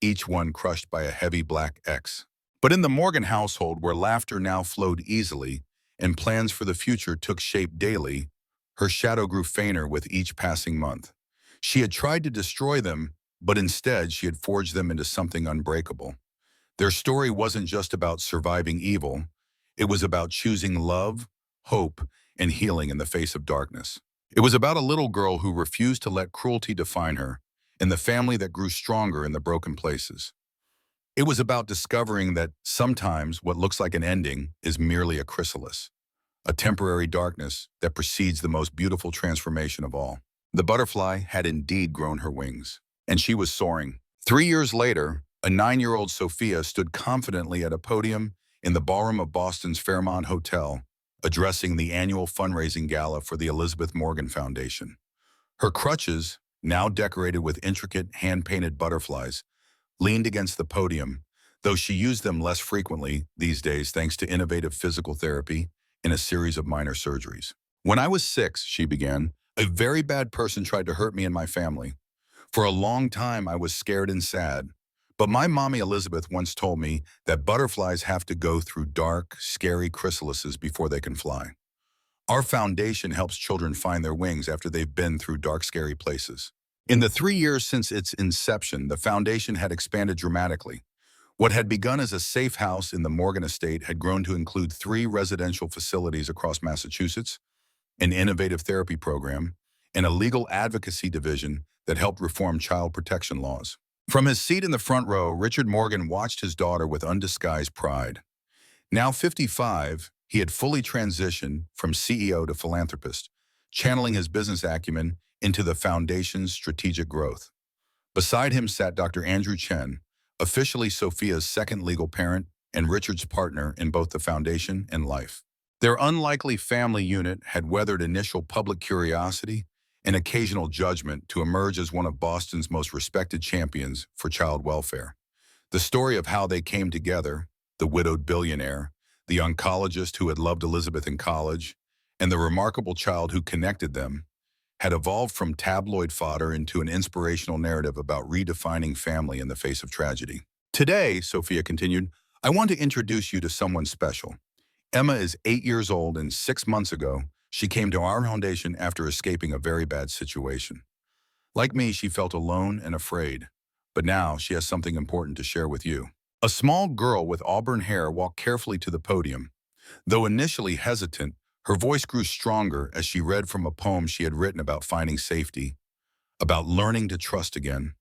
each one crushed by a heavy black X. But in the Morgan household, where laughter now flowed easily and plans for the future took shape daily, her shadow grew fainter with each passing month. She had tried to destroy them, but instead she had forged them into something unbreakable. Their story wasn't just about surviving evil. It was about choosing love, hope, and healing in the face of darkness. It was about a little girl who refused to let cruelty define her, and the family that grew stronger in the broken places. It was about discovering that sometimes what looks like an ending is merely a chrysalis, a temporary darkness that precedes the most beautiful transformation of all. The butterfly had indeed grown her wings, and she was soaring. 3 years later, a 9-year-old Sophia stood confidently at a podium in the ballroom of Boston's Fairmont Hotel, addressing the annual fundraising gala for the Elizabeth Morgan Foundation. Her crutches, now decorated with intricate hand-painted butterflies, leaned against the podium, though she used them less frequently these days thanks to innovative physical therapy and a series of minor surgeries. "When I was 6, she began, a very bad person tried to hurt me and my family. For a long time, I was scared and sad. But my mommy Elizabeth once told me that butterflies have to go through dark, scary chrysalises before they can fly. Our foundation helps children find their wings after they've been through dark, scary places." In the 3 years since its inception, the foundation had expanded dramatically. What had begun as a safe house in the Morgan estate had grown to include 3 residential facilities across Massachusetts, an innovative therapy program, and a legal advocacy division that helped reform child protection laws. From his seat in the front row, Richard Morgan watched his daughter with undisguised pride. Now 55, he had fully transitioned from CEO to philanthropist, channeling his business acumen into the foundation's strategic growth. Beside him sat Dr. Andrew Chen, officially Sophia's second legal parent and Richard's partner in both the foundation and life. Their unlikely family unit had weathered initial public curiosity and occasional judgment to emerge as one of Boston's most respected champions for child welfare. The story of how they came together, the widowed billionaire, the oncologist who had loved Elizabeth in college, and the remarkable child who connected them, had evolved from tabloid fodder into an inspirational narrative about redefining family in the face of tragedy. "Today," Sophia continued, "I want to introduce you to someone special. Emma is 8 years old, and 6 months ago, she came to our foundation after escaping a very bad situation. Like me, she felt alone and afraid, but now she has something important to share with you." A small girl with auburn hair walked carefully to the podium. Though initially hesitant, her voice grew stronger as she read from a poem she had written about finding safety, about learning to trust again,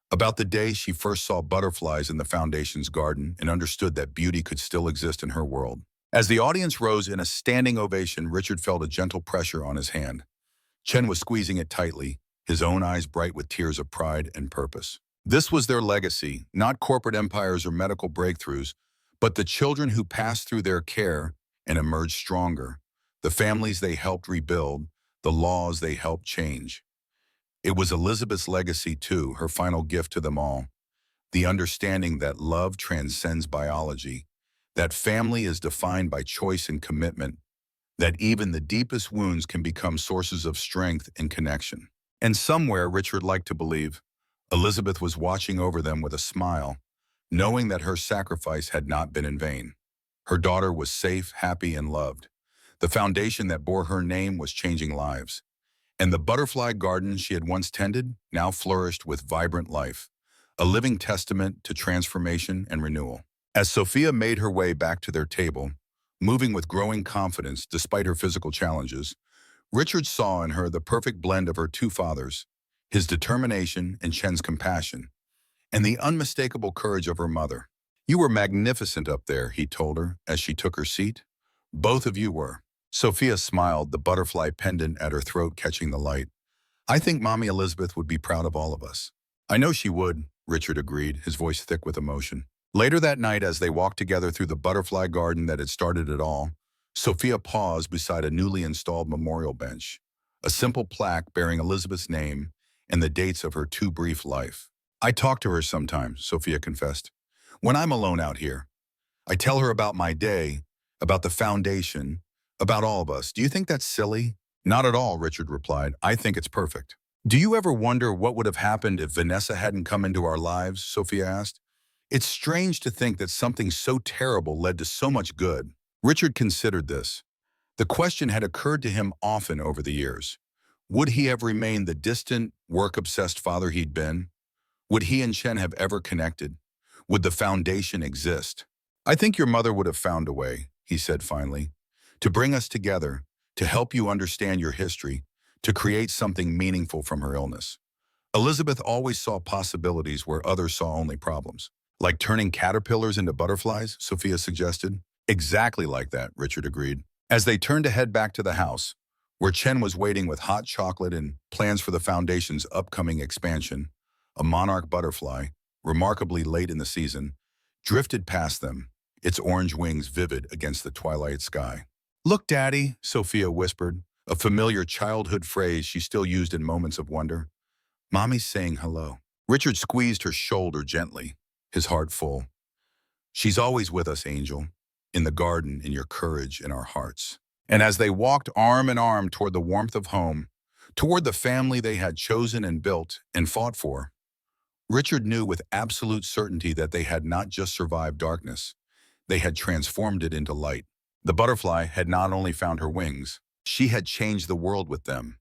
about the day she first saw butterflies in the foundation's garden and understood that beauty could still exist in her world. As the audience rose in a standing ovation, Richard felt a gentle pressure on his hand. Chen was squeezing it tightly, his own eyes bright with tears of pride and purpose. This was their legacy, not corporate empires or medical breakthroughs, but the children who passed through their care and emerged stronger, the families they helped rebuild, the laws they helped change. It was Elizabeth's legacy too, her final gift to them all, the understanding that love transcends biology, that family is defined by choice and commitment, that even the deepest wounds can become sources of strength and connection. And somewhere, Richard liked to believe, Elizabeth was watching over them with a smile, knowing that her sacrifice had not been in vain. Her daughter was safe, happy, and loved. The foundation that bore her name was changing lives. And the butterfly garden she had once tended now flourished with vibrant life, a living testament to transformation and renewal. As Sophia made her way back to their table, moving with growing confidence despite her physical challenges, Richard saw in her the perfect blend of her two fathers, his determination and Chen's compassion, and the unmistakable courage of her mother. "You were magnificent up there," he told her as she took her seat. "Both of you were." Sophia smiled, the butterfly pendant at her throat catching the light. "I think Mommy Elizabeth would be proud of all of us." "I know she would," Richard agreed, his voice thick with emotion. Later that night, as they walked together through the butterfly garden that had started it all, Sophia paused beside a newly installed memorial bench, a simple plaque bearing Elizabeth's name and the dates of her too brief life. "I talk to her sometimes," Sophia confessed. "When I'm alone out here, I tell her about my day, about the foundation, about all of us. Do you think that's silly?" "Not at all," Richard replied. "I think it's perfect." "Do you ever wonder what would have happened if Vanessa hadn't come into our lives?" Sophia asked. "It's strange to think that something so terrible led to so much good." Richard considered this. The question had occurred to him often over the years. Would he have remained the distant, work-obsessed father he'd been? Would he and Chen have ever connected? Would the foundation exist? "I think your mother would have found a way," he said finally, "to bring us together, to help you understand your history, to create something meaningful from her illness." Elizabeth always saw possibilities where others saw only problems. "Like turning caterpillars into butterflies," Sophia suggested. "Exactly like that," Richard agreed. As they turned to head back to the house, where Chen was waiting with hot chocolate and plans for the foundation's upcoming expansion, a monarch butterfly, remarkably late in the season, drifted past them, its orange wings vivid against the twilight sky. "Look, Daddy," Sophia whispered, a familiar childhood phrase she still used in moments of wonder. "Mommy's saying hello." Richard squeezed her shoulder gently, his heart full. "She's always with us, Angel, in the garden, in your courage, in our hearts." And as they walked arm in arm toward the warmth of home, toward the family they had chosen and built and fought for, Richard knew with absolute certainty that they had not just survived darkness, they had transformed it into light. The butterfly had not only found her wings, she had changed the world with them.